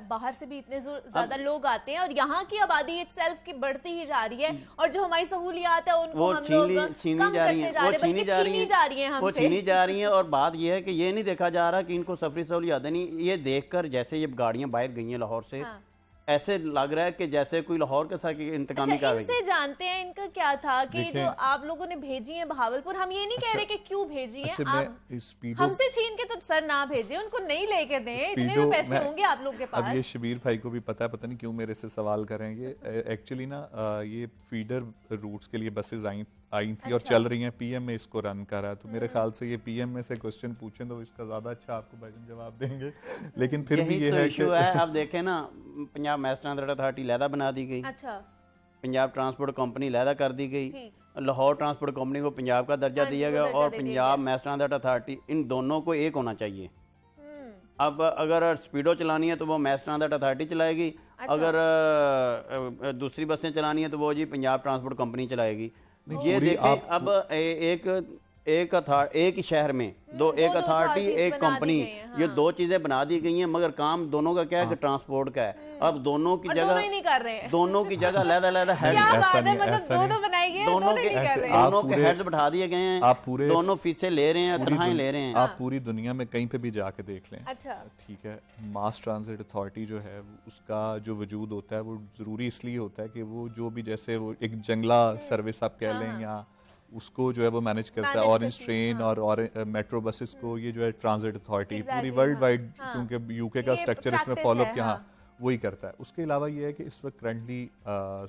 बाहर से भी इतने ज्यादा लोग आते हैं, और यहाँ की आबादी इटसेल्फ की बढ़ती ही जा रही है, और जो हमारी सहूलियात है उनको वो हम लोग छीनी कम जा रही करते हैं, जा वो रहे हैं, छीनी बल्कि जा रही छीनी हैं, जा रही है वो हमसे। छीनी जा रही हैं। और बात ये है कि ये नहीं देखा जा रहा कि इनको सफरी सहूलियात नहीं, ये देखकर जैसे ये गाड़ियां बाहर गई हैं लाहौर से, हाँ। ऐसे लग रहा है कि जैसे कोई लाहौर के साथ इंतकामी अच्छा, कार्रवाई। इनसे जानते हैं इनका क्या था कि देखें, जो आप लोगों ने भेजी है बहावलपुर, हम ये नहीं कह रहे कि क्यों भेजी है, अच्छा, आप मैं स्पीडो हमसे छीन के तो सर ना भेजे, उनको नहीं लेके दें, इतने स्पीडो में पैसे मैं- होंगे आप लोग के अब पास। ये शबीर भाई को भी पता नहीं क्यों मेरे से सवाल करेंगे। एक्चुअली ना ये फीडर रूट्स के लिए बसेस आई थी और अच्छा। चल रही हैं, पीएम में इसको रन कर रहा है, तो मेरे ख्याल से ये पीएम में से क्वेश्चन पूछें तो इसका ज्यादा अच्छा आपको भाईजान जवाब देंगे। लेकिन फिर भी ये तो है इशू है। अब देखें ना, पंजाब मैस ट्रांसपोर्ट अथॉरिटी लहदा बना दी गई, अच्छा, पंजाब ट्रांसपोर्ट कंपनी लहदा कर दी गई, ठीक। लाहौर ट्रांसपोर्ट कंपनी को पंजाब का दर्जा हाँ जी, दिया वो गया, दर्जा और दे दिया पंजाब गया। मैस ट्रांसपोर्ट अथॉरिटी, इन दोनों को एक होना चाहिए। हम्म, अब अगर स्पीडो चलानी है तो वो मैस ट्रांसपोर्ट अथॉरिटी चलाएगी, अच्छा। अगर दूसरी बसें चलानी है तो वो जी पंजाब ट्रांसपोर्ट कंपनी चलाएगी। ये पूरी देखें, आप- अब एक ही शहर में एक दो अथॉरिटी authorities एक बना दी कंपनी, गई हैं, ये हाँ। 2 चीजें बना दी गई हैं, मगर काम दोनों का क्या है कि ट्रांसपोर्ट का है। अब दोनों की और दोनों ही जगह नहीं कर रहे हैं। दोनों की जगह अलग-अलग हेड, क्या ऐसा बात है, नहीं, मतलब ऐसा दो नहीं। बनाई गई है, दोनों दोनों के नहीं कर ऐसे रहे आप हैं। दोनों के पूरे- हेड्स बैठा दिए गए हैं, आप पूरे दोनों फीसें ले रहे हैं, तनख्वाहें ले रहे हैं। आप पूरी दुनिया में कहीं पे भी जाके देख लें, अच्छा, ठीक है, मास ट्रांजिट अथॉरिटी जो है उसका जो वजूद होता है वो ज़रूरी इसलिए होता है कि वो जो भी जैसे वो एक जंगला सर्विस आप कह लें या उसको जो है वो मैनेज करता है, मैनेज ऑरेंज करती है, ट्रेन हाँ। और मेट्रो बसेस को ये जो है ट्रांजिट अथॉरिटी पूरी Exactly, वर्ल्ड हाँ, वाइड, हाँ। क्योंकि यूके का ये स्ट्रक्चर इसमें practice फॉलो है, किया, हाँ। हाँ वही करता है। उसके अलावा ये है कि इस वक्त करंटली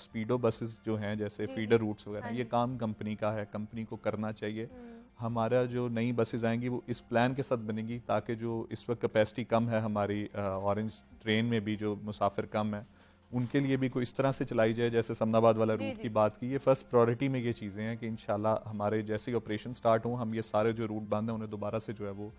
स्पीडो बसेस जो हैं जैसे फीडर रूट्स वगैरह, ये काम कंपनी का है, कंपनी को करना चाहिए। हमारा जो नई बसेस आएंगी वो इस प्लान के साथ बनेगी ताकि जो इस वक्त कैपेसिटी कम है हमारी ऑरेंज ट्रेन में भी, जो मुसाफिर कम है, उनके लिए भी कोई इस तरह से चलाई जाए जैसे समनाबाद वाला रूट की बात की। ये फर्स्ट प्रायोरिटी में ये चीज़ें हैं कि इंशाल्लाह हमारे जैसे ही ऑपरेशन स्टार्ट हों हम ये सारे जो रूट बंद हैं उन्हें दोबारा से जो है वो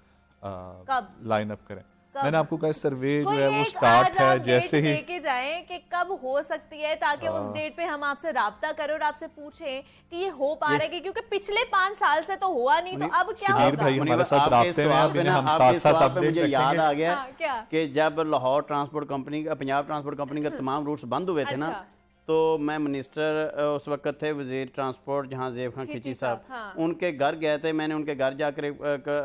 कब? लाइन अप करें। कब? मैंने आपको कहा सर्वे जो कोई है वो एक स्टार्ट आज है आप जैसे डेट ही लेके जाएं कि कब हो सकती है, ताकि उस डेट पे हम आपसे राब्ता करें और आपसे पूछें कि ये हो पा रहा है कि, क्योंकि पिछले 5 साल से तो हुआ नहीं, तो अब क्या शबीर होगा? भाई हमारे साथ आपके राब्ते में सवाल अब पे इन्हें ना, हम आपके साथ साथ सवाल पे अपडेट मुझे याद आ गया हाँ, क्या? कि जब लाहौर ट्रांसपोर्ट कंपनी का, पंजाब ट्रांसपोर्ट कंपनी का तमाम रूट्स बंद हुए थे ना, अच्छा। तो मैं मिनिस्टर उस वक्त थे वजीर ट्रांसपोर्ट जहां जेब खान खिची साहब, हाँ। उनके घर गए थे। मैंने उनके घर जाकर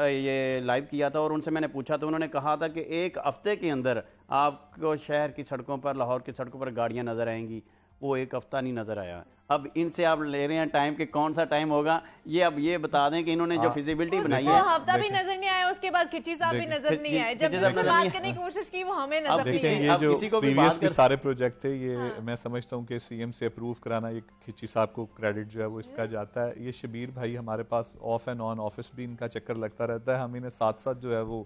ये लाइव किया था और उनसे मैंने पूछा था, उन्होंने कहा था कि 1 हफ्ते के अंदर आपको शहर की सड़कों पर, लाहौर की सड़कों पर गाड़ियां नजर आएंगी। वो 1 हफ्ता नहीं नजर आया। अब इनसे आप ले रहे हैं टाइम कि कौन सा टाइम होगा, ये अब ये बता दें कि इन्होंने जो फिजिबिलिटी बनाई वो है, हफ्ता भी नजर नहीं आया, उसके बाद खिची साहब भी नजर नहीं आए, जब खिची साहब उनसे नजर बात नहीं करने की कोशिश की वो हमें अब नजर नहीं देखें आए। ये अब जो किसी को भी प्रीवियस बात भी कर- सारे प्रोजेक्ट थे ये मैं समझता हूँ कि सीएम से अप्रूव कराना, ये खिची साहब को क्रेडिट जो है वो इसका जाता है। ये शबीर भाई हमारे पास ऑफ एंड ऑन ऑफिस भी इनका चक्कर लगता रहता है, हम इन्हें साथ साथ जो है वो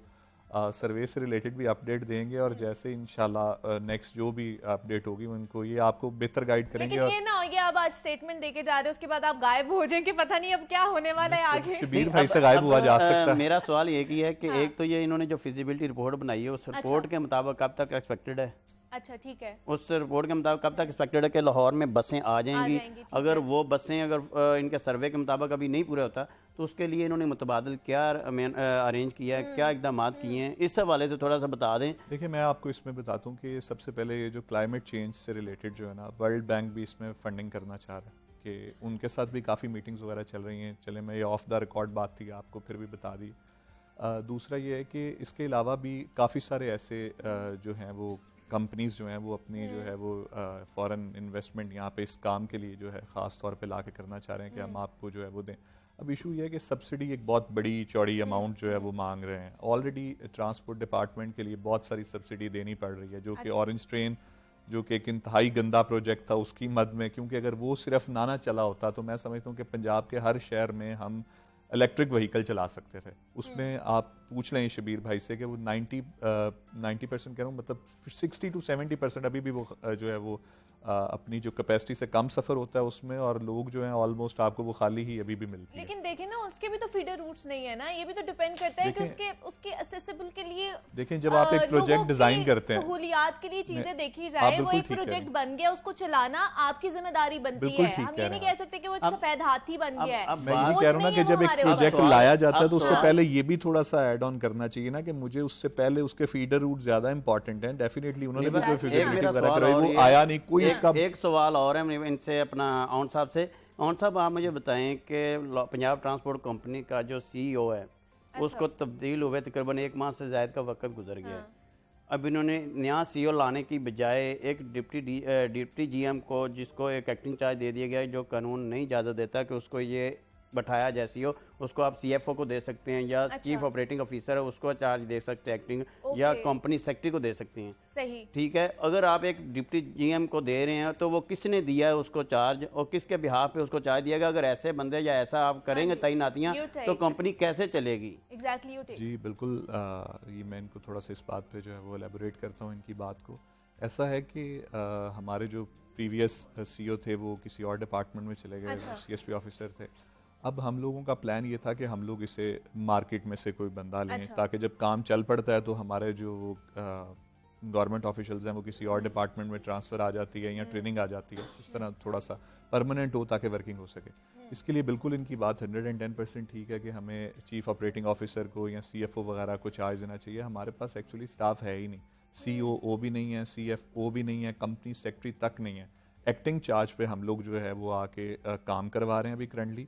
सर्वे से रिलेटेड भी अपडेट देंगे और जैसे इंशाल्लाह नेक्स्ट जो भी अपडेट होगी उनको ये आपको बेहतर गाइड करेंगे। लेकिन ये ना हो कि आप आज स्टेटमेंट देके जा रहे हो, उसके बाद आप गायब हो जाएंगे, पता नहीं अब क्या होने वाला है आगे। शबीर भाई से गायब हुआ जा सकता है। मेरा सवाल एक ही है कि एक तो ये इन्होंने जो फिजिबिलिटी रिपोर्ट बनाई है उस रिपोर्ट के मुताबिक कब तक एक्सपेक्टेड है? अच्छा, ठीक है। उस रिपोर्ट के मुताबिक कब तक एक्सपेक्टेड है कि लाहौर में बसें आ जाएंगी? ठीक अगर वो बसें अगर इनके सर्वे के मुताबिक अभी नहीं पूरा होता तो उसके लिए इन्होंने मुतबादल क्या अरेंज किया है, क्या इकदाम किए हैं, इस हवाले से थोड़ा सा बता दें। देखिए मैं आपको इसमें बताता हूँ कि सबसे पहले ये जो क्लाइमेट चेंज से रिलेटेड जो है ना, वर्ल्ड बैंक भी इसमें फंडिंग करना चाह रहा है कि उनके साथ भी काफ़ी मीटिंग्स वगैरह चल रही हैं। चले मैं ये ऑफ द रिकॉर्ड बात थी आपको फिर भी बता दी। दूसरा ये है कि इसके अलावा भी काफ़ी सारे ऐसे जो हैं वो कंपनीज जो हैं वो अपनी जो है वो फॉरेन इन्वेस्टमेंट यहाँ पे इस काम के लिए जो है ख़ास तौर पे ला के करना चाह रहे हैं कि हम आपको जो है वो दें। अब इशू ये है कि सब्सिडी एक बहुत बड़ी चौड़ी अमाउंट जो है वो मांग रहे हैं। ऑलरेडी ट्रांसपोर्ट डिपार्टमेंट के लिए बहुत सारी सब्सिडी देनी पड़ रही है, जो कि ऑरेंज ट्रेन जो कि एक इंतहाई गंदा प्रोजेक्ट था उसकी मद में, क्योंकि अगर वो सिर्फ ना चला होता तो मैं समझता हूँ कि पंजाब के हर शहर में हम इलेक्ट्रिक व्हीकल चला सकते थे। उसमें आप पूछ लें शबीर भाई से कि वो 90% कह रहा हूँ, मतलब 60 to 70% अभी भी वो जो है वो अपनी जो कैपेसिटी से कम सफ़र होता है उसमें, और लोग जो हैं ऑलमोस्ट आपको वो खाली ही अभी भी मिलती है। लेकिन देखें ना, उसके भी तो फीडर रूट्स नहीं है ना, ये भी तो डिपेंड करता है कि उसके एक्सेसिबल के लिए देखें जब आप एक प्रोजेक्ट डिजाइन करते हैं, सहूलियात के लिए चीजें देखी जाए, वो एक प्रोजेक्ट बन गया, उसको चलाना आपकी जिम्मेदारी बनती है। हम ये नहीं कह सकते कि वो एक सफेद हाथी बन गया है। मैं ये कह रहा हूँ ना कि जब एक प्रोजेक्ट लाया जाता है तो उससे पहले ये भी थोड़ा सा ऐड ऑन करना चाहिए ना कि मुझे उससे पहले उसके फीडर रूट ज्यादा इंपॉर्टेंट हैं। डेफिनेटली उन्होंने भी कोई फिजिबिलिटी वगैरह कराई, वो आया नहीं कोई। इसका एक सवाल और है इनसे, अपना ऑन साहब से। ऑन साहब आप मुझे बताएं कि पंजाब ट्रांसपोर्ट कंपनी का जो सीईओ है उसको तब्दील हुए तकरीबन 1 माह से ज़्यादा का वक्त गुजर गया। अब इन्होंने नया सीईओ लाने की बजाय एक डिप्टी जीएम को, जिसको एक एक्टिंग चार्ज दे दिया गया है, जो कानून नहीं इजाज़त देता कि उसको ये बैठाया जाए सीईओ, उसको आप सीएफओ को दे सकते हैं, या चीफ ऑपरेटिंग ऑफिसर है उसको चार्ज दे सकते हैं एक्टिंग, या कंपनी सेक्रेटरी को दे सकते हैं। सही, ठीक है। अगर आप एक डिप्टी जीएम को दे रहे हैं तो वो किसने दिया है उसको चार्ज, और किसके बिहाफ पे उसको चार्ज दिया गया? अगर ऐसे बंदे या ऐसा आप करेंगे तैनातियां तो कंपनी कैसे चलेगी? जी बिल्कुल, ये मैं इनको थोड़ा सा इस बात पे जो है वो एलेबोरेट करता हूँ इनकी बात को। ऐसा है कि हमारे जो प्रीवियस सीईओ थे वो किसी और डिपार्टमेंट में चले गए, सीएसपी ऑफिसर थे। अब हम लोगों का प्लान ये था कि हम लोग इसे मार्केट में से कोई बंदा लें, ताकि जब काम चल पड़ता है तो हमारे जो गवर्नमेंट ऑफिशियल्स हैं वो किसी और डिपार्टमेंट में ट्रांसफ़र आ जाती है या ट्रेनिंग आ जाती है, उस तरह थोड़ा सा परमानेंट हो ताकि वर्किंग हो सके। इसके लिए बिल्कुल इनकी बात 110% ठीक है कि हमें चीफ ऑपरेटिंग ऑफिसर को या सीएफओ वगैरह को चार्ज देना चाहिए। हमारे पास एक्चुअली स्टाफ है ही नहीं, सीओओ भी नहीं है, सीएफओ भी नहीं है, कंपनी सेक्रेटरी तक नहीं है। एक्टिंग चार्ज पे हम लोग जो है वो आके काम करवा रहे हैं अभी करंटली।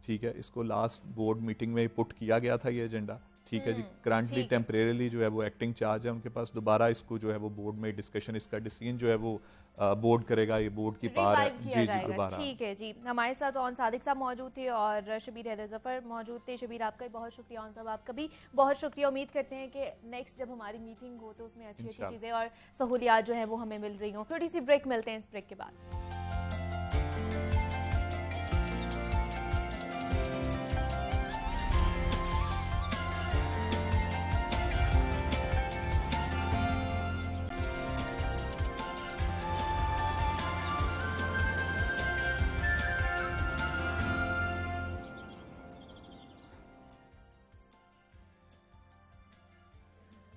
ठीक है, इसको लास्ट बोर्ड मीटिंग में पुट किया गया था ये एजेंडा। ठीक है जी, करंटली टेम्परेरीली जो है वो एक्टिंग चार्ज है उनके पास। दोबारा इसको जो है वो बोर्ड में डिस्कशन, इसका डिसीजन जो है वो बोर्ड करेगा, ये बोर्ड की पार है। जी दोबारा ठीक है जी। हमारे साथ ऑन सादिक साहब मौजूद थे और शबीर हैदर जफर मौजूद थे। शबीर आपका भी बहुत शुक्रिया, ऑन साहब आपका भी बहुत शुक्रिया। उम्मीद करते हैं कि नेक्स्ट जब हमारी मीटिंग हो तो उसमें अच्छी अच्छी चीज़ें और सहूलियात जो है वो हमें मिल रही हों। थोड़ी सी ब्रेक, मिलते हैं इस ब्रेक के बाद।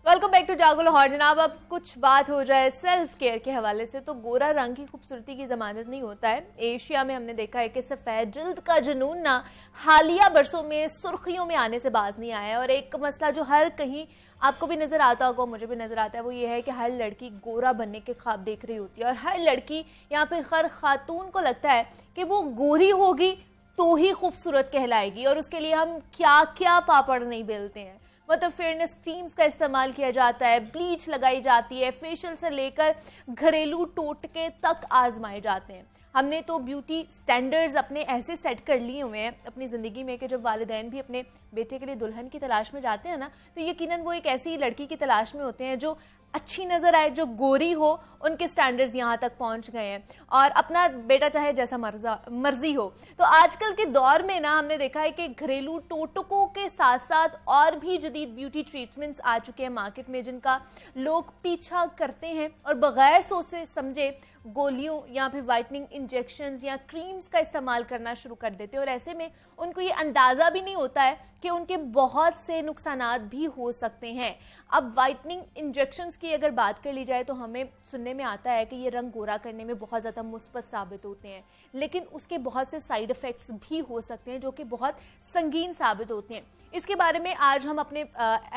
वेलकम बैक टू जागो लाहौर। जनाब, अब कुछ बात हो जाए सेल्फ केयर के हवाले से, तो गोरा रंग की खूबसूरती की जमानत नहीं होता है। एशिया में हमने देखा है कि सफ़ेद जल्द का जुनून ना हालिया बरसों में सुर्खियों में आने से बाज नहीं आया है। और एक मसला जो हर कहीं आपको भी नज़र आता होगा, मुझे भी नज़र आता है, वो ये है कि हर लड़की गोरा बनने के ख्वाब देख रही होती है। और हर लड़की, यहाँ पे हर खातून को लगता है कि वो गोरी होगी तो ही खूबसूरत कहलाएगी, और उसके लिए हम क्या क्या पापड़ नहीं बेलते हैं। मतलब फेयरनेस क्रीम्स का इस्तेमाल किया जाता है, ब्लीच लगाई जाती है, फेशियल से लेकर घरेलू टोटके तक आजमाए जाते हैं। हमने तो ब्यूटी स्टैंडर्ड्स अपने ऐसे सेट कर लिए हुए हैं अपनी ज़िंदगी में कि जब वालिदैन भी अपने बेटे के लिए दुल्हन की तलाश में जाते हैं ना, तो यकीनन वो एक ऐसी लड़की की तलाश में होते हैं जो अच्छी नज़र आए, जो गोरी हो। उनके स्टैंडर्ड्स यहाँ तक पहुँच गए हैं, और अपना बेटा चाहे जैसा मर्जी हो। तो आजकल के दौर में ना हमने देखा है कि घरेलू टोटकों के साथ साथ और भी जदीद ब्यूटी ट्रीटमेंट्स आ चुके हैं मार्केट में, जिनका लोग पीछा करते हैं और बगैर सोचे समझे गोलियों या फिर वाइटनिंग इंजेक्शंस या क्रीम्स का इस्तेमाल करना शुरू कर देते हैं। और ऐसे में उनको ये अंदाज़ा भी नहीं होता है कि उनके बहुत से नुकसानात भी हो सकते हैं। अब वाइटनिंग इंजेक्शंस की अगर बात कर ली जाए तो हमें सुनने में आता है कि ये रंग गोरा करने में बहुत ज़्यादा मुस्बत साबित होते हैं, लेकिन उसके बहुत से साइड इफ़ेक्ट्स भी हो सकते हैं जो कि बहुत संगीन साबित होते हैं। इसके बारे में आज हम अपने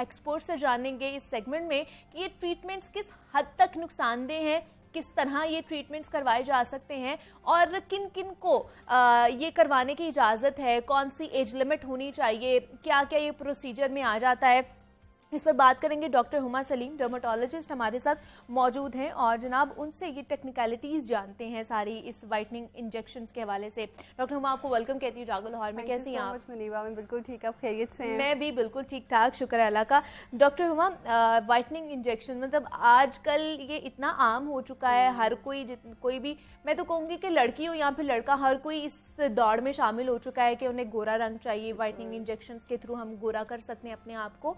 एक्सपर्ट से जानेंगे इस सेगमेंट में कि ये ट्रीटमेंट्स किस हद तक नुकसानदेह हैं, किस तरह ये ट्रीटमेंट्स करवाए जा सकते हैं और किन किन को ये करवाने की इजाज़त है, कौन सी एज लिमिट होनी चाहिए, क्या क्या ये प्रोसीजर में आ जाता है, इस पर बात करेंगे। डॉक्टर हुमा सलीम डर्मेटोलॉजिस्ट हमारे साथ मौजूद हैं और जनाब उनसे ये टेक्निकलिटीज़ जानते हैं सारी इस वाइटनिंग इंजेक्शंस के हवाले से। डॉक्टर हुमा, आपको वेलकम कहती हूँ जागो लाहौर में। कैसी हैं आप? मुनीबा, मैं बिल्कुल ठीक, आप खैरियत से हैं? मैं भी बिल्कुल ठीक ठाक, शुक्र है अल्लाह का। डॉक्टर हुमा, वाइटनिंग इंजेक्शन मतलब आजकल ये इतना आम हो चुका है, हर कोई भी, मैं तो कहूँगी कि लड़की हो या फिर लड़का, हर कोई इस दौड़ में शामिल हो चुका है कि उन्हें गोरा रंग चाहिए, वाइटनिंग इंजेक्शन के थ्रू हम गोरा कर सकते हैं अपने आप को।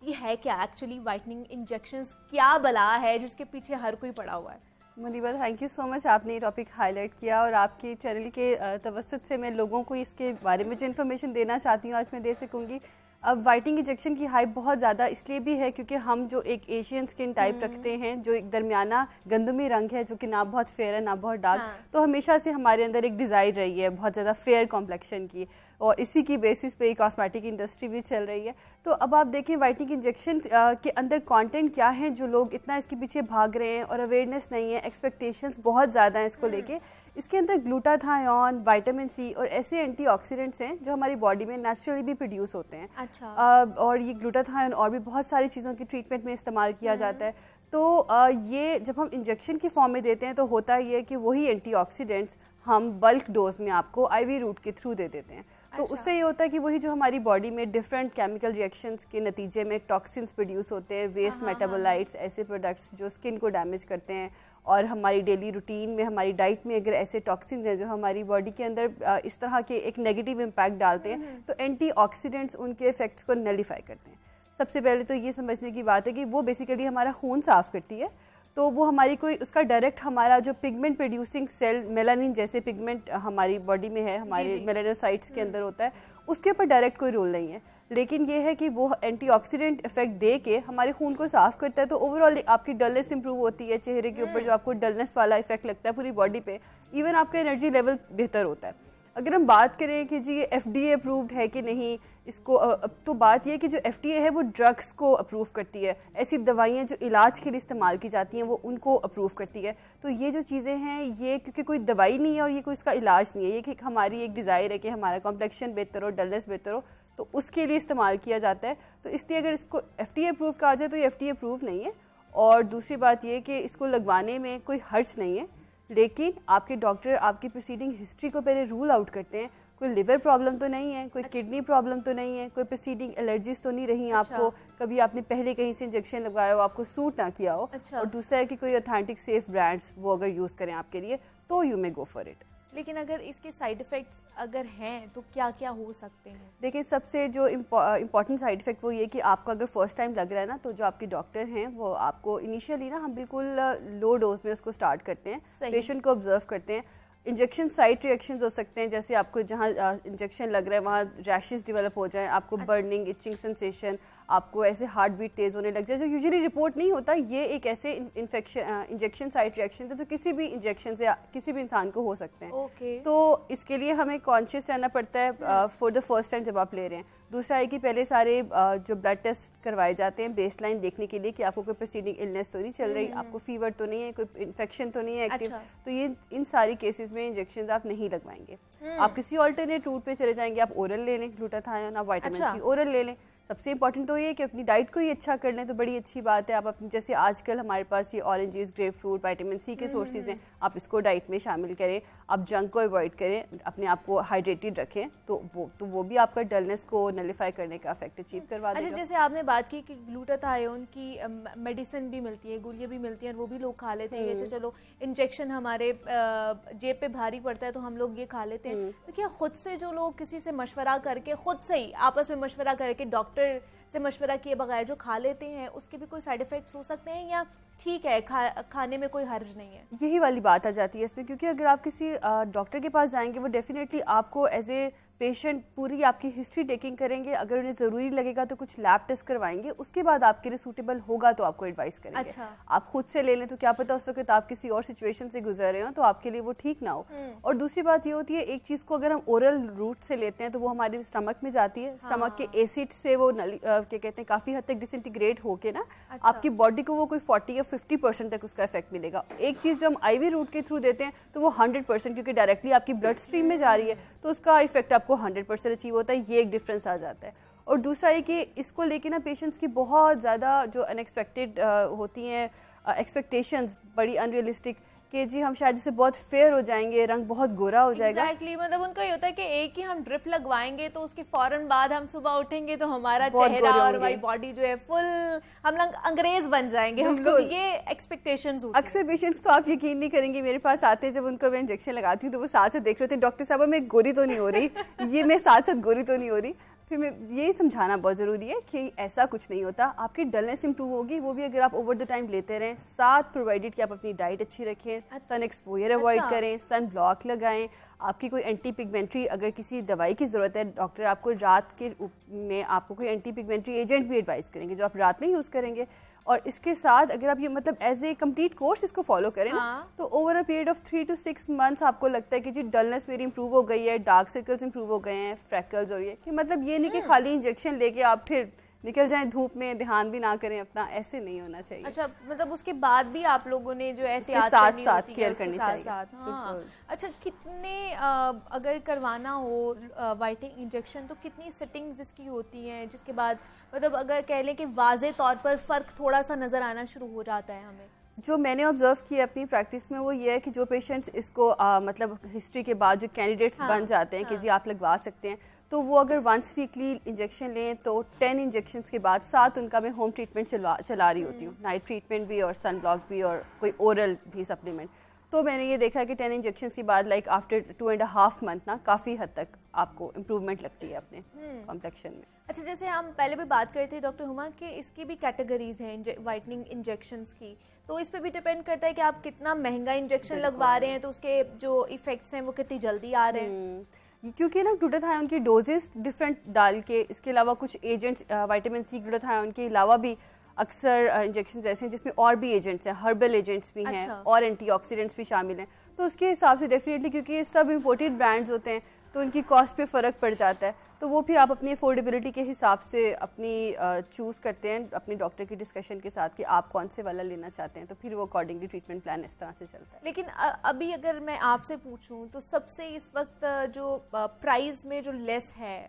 ये है क्या एक्चुअली वाइटनिंग इंजेक्शंस, क्या बला है जिसके पीछे हर कोई पड़ा हुआ है? Muniba, thank you so much, आपने ये टॉपिक हाईलाइट किया और आपके चैनल के तवसत से मैं लोगों को इसके बारे में जो इन्फॉर्मेशन देना चाहती हूँ आज मैं दे सकूँगी। अब वाइटनिंग इंजेक्शन की हाइप बहुत ज़्यादा इसलिए भी है क्योंकि हम जो एक एशियन स्किन टाइप रखते हैं, जो एक दरमियाना गंदमी रंग है, जो कि ना बहुत फेयर है ना बहुत डार्क, तो हमेशा से हमारे अंदर एक डिज़ायर रही है बहुत ज़्यादा फेयर कॉम्प्लेक्शन की, और इसी की बेसिस पे कॉस्मेटिक इंडस्ट्री भी चल रही है। तो अब आप देखें वाइटनिंग इंजेक्शन के अंदर कंटेंट क्या है जो लोग इतना इसके पीछे भाग रहे हैं और अवेयरनेस नहीं है, एक्सपेक्टेशंस बहुत ज़्यादा हैं इसको लेके। इसके अंदर ग्लूटाथायोन, विटामिन सी और ऐसे एंटीऑक्सीडेंट्स हैं जो हमारी बॉडी में नेचुरली भी प्रोड्यूस होते हैं। अच्छा। और ये ग्लूटाथायोन और भी बहुत सारी चीज़ों की ट्रीटमेंट में इस्तेमाल किया जाता है। तो ये जब हम इंजेक्शन की फॉर्म में देते हैं तो होता ये है कि वही एंटीऑक्सीडेंट्स हम बल्क डोज में आपको आईवी रूट के थ्रू दे देते हैं। तो उससे ये होता है कि वही जो हमारी बॉडी में डिफरेंट केमिकल रिएक्शंस के नतीजे में टॉक्सिन्स प्रोड्यूस होते हैं, वेस्ट मेटाबोलाइट्स, ऐसे प्रोडक्ट्स जो स्किन को डैमेज करते हैं, और हमारी डेली रूटीन में, हमारी डाइट में अगर ऐसे टॉक्सिन्स हैं जो हमारी बॉडी के अंदर इस तरह के एक नेगेटिव इम्पैक्ट डालते हैं, तो एंटीऑक्सीडेंट्स उनके इफेक्ट्स को नलिफाई करते हैं। सबसे पहले तो ये समझने की बात है कि वो बेसिकली हमारा खून साफ़ करती है, तो वो हमारी कोई उसका डायरेक्ट हमारा जो पिगमेंट प्रोड्यूसिंग सेल, मेलानिन जैसे पिगमेंट हमारी बॉडी में है, हमारे मेलानोसाइट्स के अंदर होता है, उसके ऊपर डायरेक्ट कोई रोल नहीं है। लेकिन ये है कि वो एंटीऑक्सीडेंट इफेक्ट दे के हमारे खून को साफ़ करता है, तो ओवरऑल आपकी डलनेस इंप्रूव होती है, चेहरे के ऊपर जो आपको डलनेस वाला इफेक्ट लगता है पूरी बॉडी पे, इवन आपका एनर्जी लेवल बेहतर होता है। अगर हम बात करें कि जी ये FDA अप्रूव्ड है कि नहीं, इसको तो बात ये है कि जो FDA है वो ड्रग्स को अप्रूव करती है, ऐसी दवाइयाँ जो इलाज के लिए इस्तेमाल की जाती हैं वो उनको अप्रूव करती है। तो ये जो चीज़ें हैं ये क्योंकि कोई दवाई नहीं है और ये कोई इसका इलाज नहीं है, ये कि हमारी एक डिज़ायर है कि हमारा कॉम्प्लेक्शन बेहतर हो, डलनेस बेहतर हो, तो उसके लिए इस्तेमाल किया जाता है। तो इसलिए अगर इसको FDA अप्रूव कहा जाए तो ये FDA अप्रूव नहीं है। और दूसरी बात ये कि इसको लगवाने में कोई हर्ज नहीं है, लेकिन आपके डॉक्टर आपकी प्रोसीडिंग हिस्ट्री को पहले रूल आउट करते हैं, कोई लिवर प्रॉब्लम तो नहीं है, कोई किडनी प्रॉब्लम तो नहीं है, कोई प्रोसीडिंग एलर्जीज तो नहीं रही आपको, कभी आपने पहले कहीं से इंजेक्शन लगवाया हो आपको सूट ना किया हो, और दूसरा है कि कोई ऑथेंटिक सेफ ब्रांड्स वो अगर यूज़ करें आपके लिए तो you may go for it. लेकिन अगर इसके साइड इफ़ेक्ट्स अगर हैं तो क्या क्या हो सकते हैं? देखिए, सबसे जो इम्पॉर्टेंट साइड इफ़ेक्ट वो ये कि आपको अगर फर्स्ट टाइम लग रहा है ना, तो जो आपके डॉक्टर हैं वो आपको इनिशियली ना हम बिल्कुल लो डोज में उसको स्टार्ट करते हैं, पेशेंट को ऑब्जर्व करते हैं। इंजेक्शन साइड रिएक्शंस हो सकते हैं, जैसे आपको जहाँ इंजेक्शन लग रहा है वहाँ रैशेस डेवलप हो जाएं, आपको बर्निंग, इचिंग सेंसेशन, आपको ऐसे हार्ट बीट तेज़ होने लग जाए जो यूजुअली रिपोर्ट नहीं होता। ये एक ऐसे इंजेक्शन साइड रिएक्शन है जो किसी भी इंजेक्शन से किसी भी इंसान को हो सकते हैं। तो इसके लिए हमें कॉन्शियस रहना पड़ता है फॉर द फर्स्ट टाइम जब आप ले रहे हैं। दूसरा है कि पहले सारे जो ब्लड टेस्ट करवाए जाते हैं बेसलाइन देखने के लिए कि आपको कोई प्रोसीडिंग इलनेस तो नहीं चल रही, आपको फीवर तो नहीं है, कोई इन्फेक्शन तो नहीं है एक्टिव। तो ये इन सारी केसेस में इंजेक्शन आप नहीं लगवाएंगे। आप किसी ऑल्टरनेट रूट पे चले जाएंगे, आप ओरल ले लें ग्लूटाथायोन, आप विटामिन सी ओरल ले लें। सबसे इंपॉर्टेंट तो ये है कि अपनी डाइट को ही अच्छा कर लें, तो बड़ी अच्छी बात है। आप अपनी जैसे आजकल हमारे पास ये oranges, grapefruit, vitamin C के सोर्सेज हैं, आप इसको डाइट में शामिल करें। आप जंक को अवॉइड करें, अपने आप को हाइड्रेटेड रखें, तो वो भी आपका डलनेस को नलिफाई करने का इफेक्ट अचीव करवा देगा। अच्छा, जैसे आपने बात की कि ग्लूटाथायोन की मेडिसिन भी मिलती है, गोलियां भी मिलती हैं, वो भी लोग खा लेते हैं। चलो इंजेक्शन हमारे जेब पे भारी पड़ता है तो हम लोग ये खा लेते हैं। तो क्या खुद से जो लोग किसी से मशवरा करके, खुद से ही आपस में मशवरा करके, डॉक्टर से मशवरा किए बगैर जो खा लेते हैं उसके भी कोई साइड इफेक्ट्स हो सकते हैं, या ठीक है खाने में कोई हर्ज नहीं है? यही वाली बात आ जाती है इसमें, क्योंकि अगर आप किसी डॉक्टर के पास जाएंगे वो डेफिनेटली आपको एज ए पेशेंट पूरी आपकी हिस्ट्री टेकिंग करेंगे, अगर उन्हें ज़रूरी लगेगा तो कुछ लैब टेस्ट करवाएंगे, उसके बाद आपके लिए सूटेबल होगा तो आपको एडवाइस करेंगे। अच्छा। आप खुद से ले लें तो क्या पता उस वक्त आप किसी और सिचुएशन से गुजर रहे हो तो आपके लिए वो ठीक ना हो। और दूसरी बात ये होती है, एक चीज़ को अगर हम ओरल रूट से लेते हैं तो वो हमारे स्टमक में जाती है, स्टमक के एसिड से वो क्या कहते हैं काफ़ी हद तक डिसइंटीग्रेट होके ना आपकी बॉडी को वो कोई 40 या 50% तक उसका इफेक्ट मिलेगा। एक चीज़ जो हम आईवी रूट के थ्रू देते हैं तो वो 100%, क्योंकि डायरेक्टली आपकी ब्लड स्ट्रीम में जा रही है तो उसका इफेक्ट आपको 100% अचीव होता है। ये एक डिफरेंस आ जाता है। और दूसरा ये कि इसको लेके ना पेशेंट्स की बहुत ज़्यादा जो अनएक्सपेक्टेड होती हैं एक्सपेक्टेशंस, बड़ी अनरियलिस्टिक, कि जी हम शायद इससे बहुत फेयर हो जाएंगे, रंग बहुत गोरा हो जाएगा। Exactly, मतलब उनका ये होता है कि एक ही हम ड्रिप लगवाएंगे तो उसके फौरन बाद हम सुबह उठेंगे तो हमारा चेहरा और हमारी बॉडी जो है फुल हम लोग अंग्रेज बन जाएंगे। हम लोग ये एक्सपेक्टेशंस होती हैं। अक्सर पेशेंट्स तो आप यकीन नहीं करेंगे मेरे पास आते हैं, जब उनको मैं इंजेक्शन लगाती हूँ तो वो साथ साथ देख रहे होते हैं डॉक्टर साहब मैं गोरी तो नहीं हो रही, ये मैं साथ साथ गोरी तो नहीं हो रही। फिर मैं यही समझाना बहुत ज़रूरी है कि ऐसा कुछ नहीं होता, आपकी डलनेस इंप्रूव होगी वो भी अगर आप ओवर द टाइम लेते रहें, साथ प्रोवाइडेड कि आप अपनी डाइट अच्छी रखें, सन एक्सपोजर अवॉइड करें, सन ब्लॉक लगाएं, आपकी कोई एंटी पिगमेंट्री अगर किसी दवाई की ज़रूरत है डॉक्टर आपको रात के में आपको कोई एंटी पिगमेंट्री एजेंट भी एडवाइस करेंगे जो आप रात में यूज़ करेंगे। और इसके साथ अगर आप ये मतलब एज ए कंप्लीट कोर्स इसको फॉलो करें ना तो over a period of 3 to 6 months आपको लगता है कि जी डलनेस मेरी इंप्रूव हो गई है, डार्क सर्कल्स इंप्रूव हो गए हैं, फ्रैकल्स और ये कि मतलब ये नहीं कि खाली इंजेक्शन लेके आप फिर निकल जाएं धूप में, ध्यान भी ना करें अपना, ऐसे नहीं होना चाहिए। अच्छा, मतलब उसके बाद भी आप लोगों ने जो एहतियात करनी होती है केयर करनी चाहिए। हाँ। अच्छा, कितने अगर करवाना हो वाइटनिंग इंजेक्शन तो कितनी सिटिंग्स इसकी होती हैं जिसके बाद मतलब अगर कह लें कि वाज़े तौर पर फ़र्क थोड़ा सा नज़र आना शुरू हो जाता है हमें? जो मैंने ऑब्जर्व किया अपनी प्रैक्टिस में वो ये है कि जो पेशेंट्स इसको मतलब हिस्ट्री के बाद जो कैंडिडेट्स बन जाते हैं कि जी आप लगवा सकते हैं, तो वो अगर वंस वीकली इंजेक्शन लें तो 10 इंजेक्शंस के बाद 7 उनका मैं होम ट्रीटमेंट चला रही होती हूँ, नाइट ट्रीटमेंट भी और सन ब्लॉक भी और कोई ओरल भी सप्लीमेंट। तो मैंने ये देखा कि 10 इंजेक्शंस के बाद लाइक आफ्टर 2.5 मंथ ना काफ़ी हद तक आपको इम्प्रूवमेंट लगती है अपने कॉम्प्लेक्शन में। अच्छा, जैसे हम पहले भी बात कर रहे थे डॉक्टर हुमा कि इसकी भी कैटेगरीज हैं वाइटनिंग इंजेक्शंस की, तो इस पे भी डिपेंड करता है कि आप कितना महंगा इंजेक्शन लगवा रहे हैं तो उसके जो इफेक्ट्स हैं वो कितनी जल्दी आ रहे हैं। क्योंकि ना ग्लूटाथायोन की डोजेस डिफरेंट डाल के, इसके अलावा कुछ एजेंट्स विटामिन सी ग्लूटाथायोन के अलावा भी अक्सर इंजेक्शन ऐसे हैं जिसमें और भी एजेंट्स हैं, हर्बल एजेंट्स भी हैं और एंटीऑक्सीडेंट्स भी शामिल हैं, तो उसके हिसाब से डेफिनेटली क्योंकि ये सब इम्पोर्टेड ब्रांड्स होते हैं तो उनकी कॉस्ट पे फ़र्क पड़ जाता है, तो वो फिर आप अपनी अफोर्डेबिलिटी के हिसाब से अपनी चूज़ करते हैं अपने डॉक्टर की डिस्कशन के साथ कि आप कौन से वाला लेना चाहते हैं, तो फिर वो अकॉर्डिंगली ट्रीटमेंट प्लान इस तरह से चलता है। लेकिन अभी अगर मैं आपसे पूछूं तो सबसे इस वक्त जो प्राइस में जो लेस है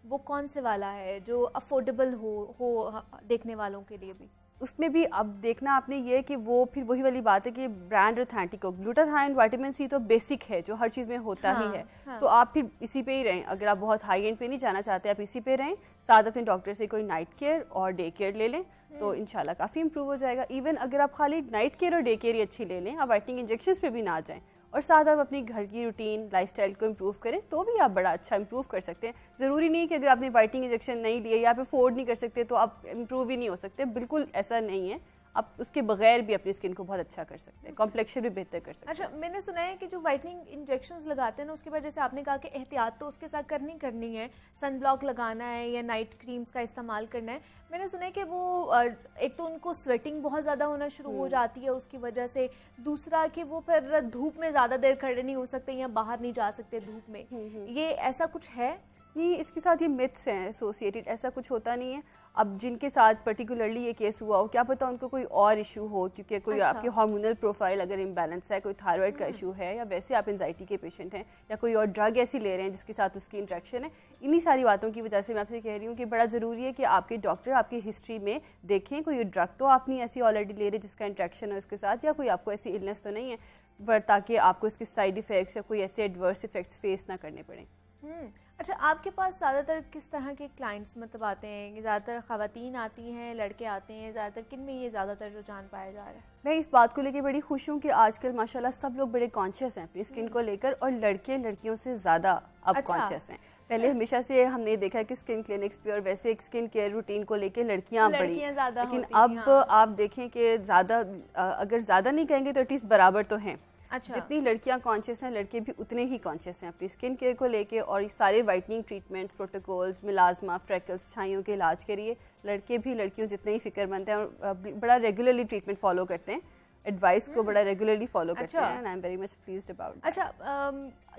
वो कौन से वाला है जो अफोर्डेबल हो देखने वालों के लिए भी? उसमें भी अब देखना आपने ये कि वो फिर वही वाली बात है कि ब्रांड ऑथेंटिक हो। ग्लूटाथायोन विटामिन सी तो बेसिक है जो हर चीज़ में होता ही है, तो आप फिर इसी पे ही रहें। अगर आप बहुत हाई एंड पे नहीं जाना चाहते आप इसी पे रहें, साथ अपने डॉक्टर से कोई नाइट केयर और डे केयर ले लें तो इंशाल्लाह काफ़ी इंप्रूव हो जाएगा। इवन अगर आप खाली नाइट केयर और डे केयर ही अच्छी ले लें, आप वाइटनिंग इंजेक्शन पे भी ना जाएँ और साथ आप अपनी घर की रूटीन लाइफस्टाइल को इम्प्रूव करें तो भी आप बड़ा अच्छा इम्प्रूव कर सकते हैं। ज़रूरी नहीं कि अगर आपने वाइटनिंग इंजेक्शन नहीं लिए या आप अफोर्ड नहीं कर सकते तो आप इम्प्रूव ही नहीं हो सकते, बिल्कुल ऐसा नहीं है। आप उसके बगैर भी अपनी स्किन को बहुत अच्छा कर सकते हैं, कॉम्प्लेक्शन भी बेहतर कर सकते हैं। अच्छा, मैंने सुना है कि जो वाइटनिंग इंजेक्शंस लगाते हैं ना उसके बाद जैसे आपने कहा कि एहतियात तो उसके साथ करनी है, सन ब्लॉक लगाना है या नाइट क्रीम्स का इस्तेमाल करना है। मैंने सुना है कि वो एक तो उनको स्वेटिंग बहुत ज़्यादा होना शुरू हो जाती है उसकी वजह से, दूसरा कि वो फिर धूप में ज़्यादा देर खड़े नहीं हो सकते या बाहर नहीं जा सकते धूप में, ये ऐसा कुछ है? नहीं, इसके साथ ये मिथ्स हैं एसोसिएटेड, ऐसा कुछ होता नहीं है। अब जिनके साथ पर्टिकुलरली ये केस हुआ हो, क्या पता उनको कोई और इशू हो, क्योंकि कोई आपकी हार्मोनल प्रोफाइल अगर इम्बैलेंस है, कोई थायराइड का इशू है या वैसे आप एंजाइटी के पेशेंट हैं या कोई और ड्रग ऐसी ले रहे हैं जिसके साथ उसकी इंट्रैक्शन है, इन्हीं सारी बातों की वजह से मैं आपसे कह रही हूँ कि बड़ा ज़रूरी है कि आपके डॉक्टर आपकी हिस्ट्री में देखें कोई ड्रग तो आप नहीं ऐसी ऑलरेडी ले रहे जिसका इंट्रैक्शन है उसके साथ, या कोई आपको ऐसी इलनेस तो नहीं है, पर ताकि आपको इसके साइड इफ़ेक्ट्स या कोई ऐसे एडवर्स इफेक्ट्स फेस ना करने पड़े। अच्छा, आपके पास ज़्यादातर किस तरह के क्लाइंट्स मतलब आते हैं? ज़्यादातर ख़वातीन आती हैं, लड़के आते हैं, ज़्यादातर किन में ये ज़्यादातर रुझान पाया जा रहा है? मैं इस बात को लेकर बड़ी खुश हूँ कि आजकल माशाल्लाह सब लोग बड़े कॉन्शियस हैं अपनी स्किन को लेकर, और लड़के लड़कियों से ज़्यादा अब कॉन्शियस हैं। पहले हमेशा से हमने देखा है कि स्किन क्लिनिक्स पे और वैसे एक स्किन केयर रूटीन को लेके लड़कियां बड़ी, लेकिन अब आप देखें कि ज़्यादा अगर ज़्यादा नहीं कहेंगे तो एटलीस्ट बराबर तो हैं। अच्छा। जितनी लड़कियां कॉन्शियस हैं, लड़के भी उतने ही कॉन्शियस हैं अपनी स्किन केयर को लेके, और ये सारे वाइटनिंग ट्रीटमेंट्स, प्रोटोकॉल्स, मिलाजमा, फ्रेकल्स, छाइयों के इलाज के लिए लड़के भी लड़कियों जितने ही फिक्रमंद हैं और बड़ा रेगुलरली ट्रीटमेंट फॉलो करते हैं, एडवाइस को बड़ा रेगुलरली फॉलो करते हैं, and I am very much pleased about. अच्छा,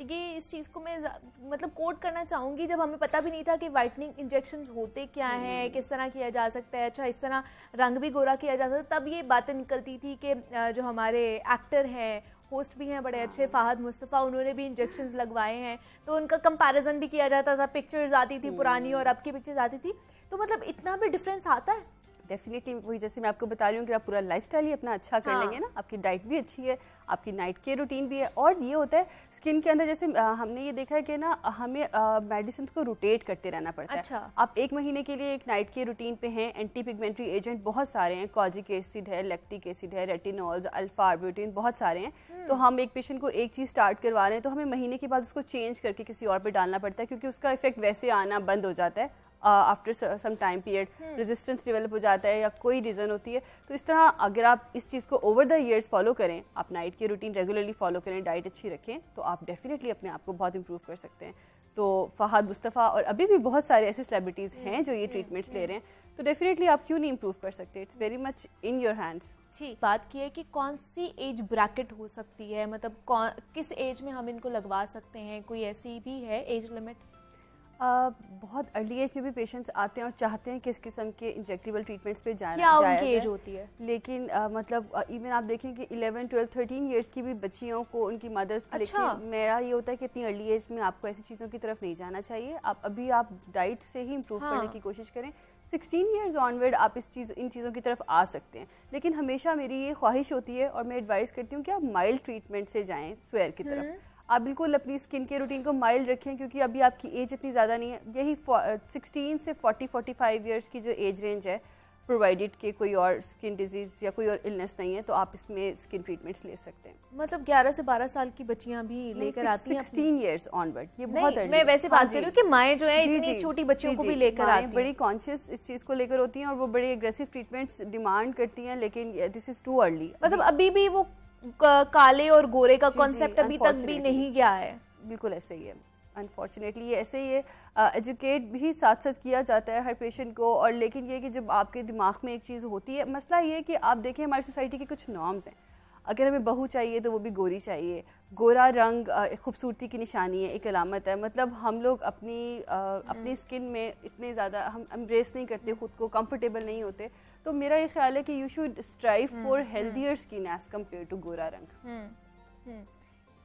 ये इस चीज़ को मैं मतलब कोट करना चाहूँगी, जब हमें पता भी नहीं था कि वाइटनिंग इंजेक्शंस होते क्या हैं, किस तरह किया जा सकता है, अच्छा इस तरह रंग भी गोरा किया जा सकता है, तब ये बातें निकलती थी कि जो हमारे एक्टर हैं, होस्ट भी हैं बड़े अच्छे, फ़ाहद मुस्तफ़ा, उन्होंने भी इंजेक्शंस लगवाए हैं, तो उनका कंपैरिजन भी किया जाता था, पिक्चर्स आती थी पुरानी और अब की पिक्चर्स आती थी, तो मतलब इतना भी डिफरेंस आता है? डेफिनेटली वही जैसे मैं आपको बता रही हूँ कि आप पूरा लाइफस्टाइल ही अपना अच्छा कर लेंगे ना, आपकी डाइट भी अच्छी है, आपकी नाइट केयर रूटीन भी है, और ये होता है स्किन के अंदर जैसे हमने ये देखा है कि ना हमें मेडिसिन को रोटेट करते रहना पड़ता है। अच्छा। आप 1 महीने के लिए एक नाइट केयर रूटीन पे हैं, एंटी पिगमेंटरी एजेंट बहुत सारे हैं, कॉजिक एसिड है, लैक्टिक एसिड है, रेटिनॉल्स, अल्फा आर्बुटिन, बहुत सारे हैं। तो हम एक पेशेंट को एक चीज़ स्टार्ट करवा रहे हैं तो हमें महीने के बाद उसको चेंज करके किसी और पे डालना पड़ता है, क्योंकि उसका इफेक्ट वैसे आना बंद हो जाता है after some time period, resistance develop हो जाता है या कोई रीज़न होती है। तो इस तरह अगर आप इस चीज़ को ओवर द ईयर्स फॉलो करें, आप नाइट की रूटीन रेगुलरली फॉलो करें, डाइट अच्छी रखें, तो आप डेफिनेटली अपने आप को बहुत इंप्रूव कर सकते हैं। तो फहद मुस्तफ़ा और अभी भी बहुत सारे ऐसे सेलिब्रिटीज़ हैं जो ये ट्रीटमेंट्स ले रहे हैं, तो डेफिनेटली आप क्यों नहीं इंप्रूव कर सकते, it's very much in your hands. जी, बात की है कि कौन सी एज ब्रैकेट हो सकती है, मतलब किस एज में हम इनको लगवा सकते हैं, कोई ऐसी भी है एज लिमिट? बहुत अर्ली एज में भी पेशेंट्स आते हैं और चाहते हैं कि इस किस्म के इंजेक्टेबल ट्रीटमेंट्स पे जाया क्या उनकी एज होती है? लेकिन मतलब इवन आप देखें कि 11, 12, 13 इयर्स की भी बच्चियों को उनकी मदर्स, अच्छा। लेकिन मेरा ये होता है कि इतनी अर्ली एज में आपको ऐसी चीज़ों की तरफ नहीं जाना चाहिए, आप डाइट से ही इम्प्रूव करने की कोशिश करें। 16 इयर्स ऑनवर्ड आप इन चीज़ों की तरफ आ सकते हैं, लेकिन हमेशा मेरी ये ख्वाहिश होती है और मैं एडवाइस करती हूँ कि आप माइल्ड ट्रीटमेंट से जाएँ स्वेयर की तरफ। आप बिल्कुल अपनी स्किन के रूटीन को माइल्ड रखें, क्योंकि अभी आपकी एज इतनी ज़्यादा नहीं है, यही 16 से 40-45 इयर्स की जो एज रेंज है, प्रोवाइडेड कि कोई और स्किन डिजीज़ या कोई और इलनेस नहीं है, तो आप इसमें स्किन ट्रीटमेंट्स ले सकते हैं। मतलब 11 से 12 साल की बच्चियां भी लेकर आती हैं? 16 इयर्स ऑनवर्ड, ये बहुत मैं वैसे बात कर रही हूँ कि माएँ जो है इतनी छोटी बच्चियों को भी लेकर आती हैं, बड़ी कॉन्शियस इस चीज़ को लेकर होती हैं और वो बड़ी एग्रेसिव ट्रीटमेंट्स डिमांड करती हैं, लेकिन दिस इज़ टू अर्ली। मतलब अभी भी वो काले और गोरे का कॉन्सेप्ट अभी तक भी नहीं गया है। बिल्कुल ऐसे ही है, अनफॉर्चुनेटली ये ऐसे ही है। एजुकेट भी साथ साथ किया जाता है हर पेशेंट को, और लेकिन ये कि जब आपके दिमाग में एक चीज़ होती है, मसला ये है कि आप देखें हमारी सोसाइटी के कुछ नॉर्म्स हैं, अगर हमें बहू चाहिए तो वो भी गोरी चाहिए, गोरा रंग एक खूबसूरती की निशानी है, एक अलामत है, मतलब हम लोग अपनी स्किन में इतने ज़्यादा हम एम्ब्रेस नहीं करते, खुद को कंफर्टेबल नहीं होते, तो मेरा ये ख्याल है कि you should strive for healthier skin as compare to गोरा रंग।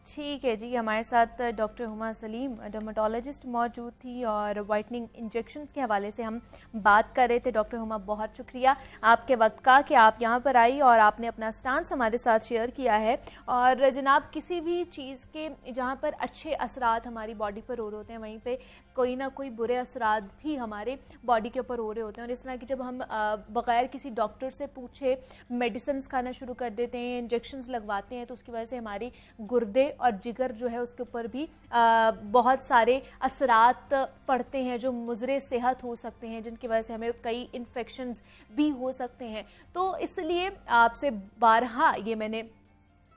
ठीक है जी, हमारे साथ डॉक्टर हुमा सलीम डर्मेटोलॉजिस्ट मौजूद थी और वाइटनिंग इंजेक्शंस के हवाले से हम बात कर रहे थे। डॉक्टर हुमा, बहुत शुक्रिया आपके वक्त का कि आप यहाँ पर आई और आपने अपना स्टांस हमारे साथ शेयर किया है। और जनाब, किसी भी चीज़ के जहाँ पर अच्छे असरात हमारी बॉडी पर हो रहे होते हैं, वहीं पे कोई ना कोई बुरे असरात भी हमारे बॉडी के ऊपर हो रहे होते हैं, और इस तरह की जब हम बग़ैर किसी डॉक्टर से पूछे मेडिसिन खाना शुरू कर देते हैं, इंजेक्शंस लगवाते हैं, तो उसकी वजह से हमारी गुर्दे और जिगर जो है उसके ऊपर भी बहुत सारे असरात पड़ते हैं जो मुज़रे सेहत हो सकते हैं, जिनकी वजह से हमें कई इन्फेक्शंस भी हो सकते हैं। तो इसलिए आपसे बारहा ये मैंने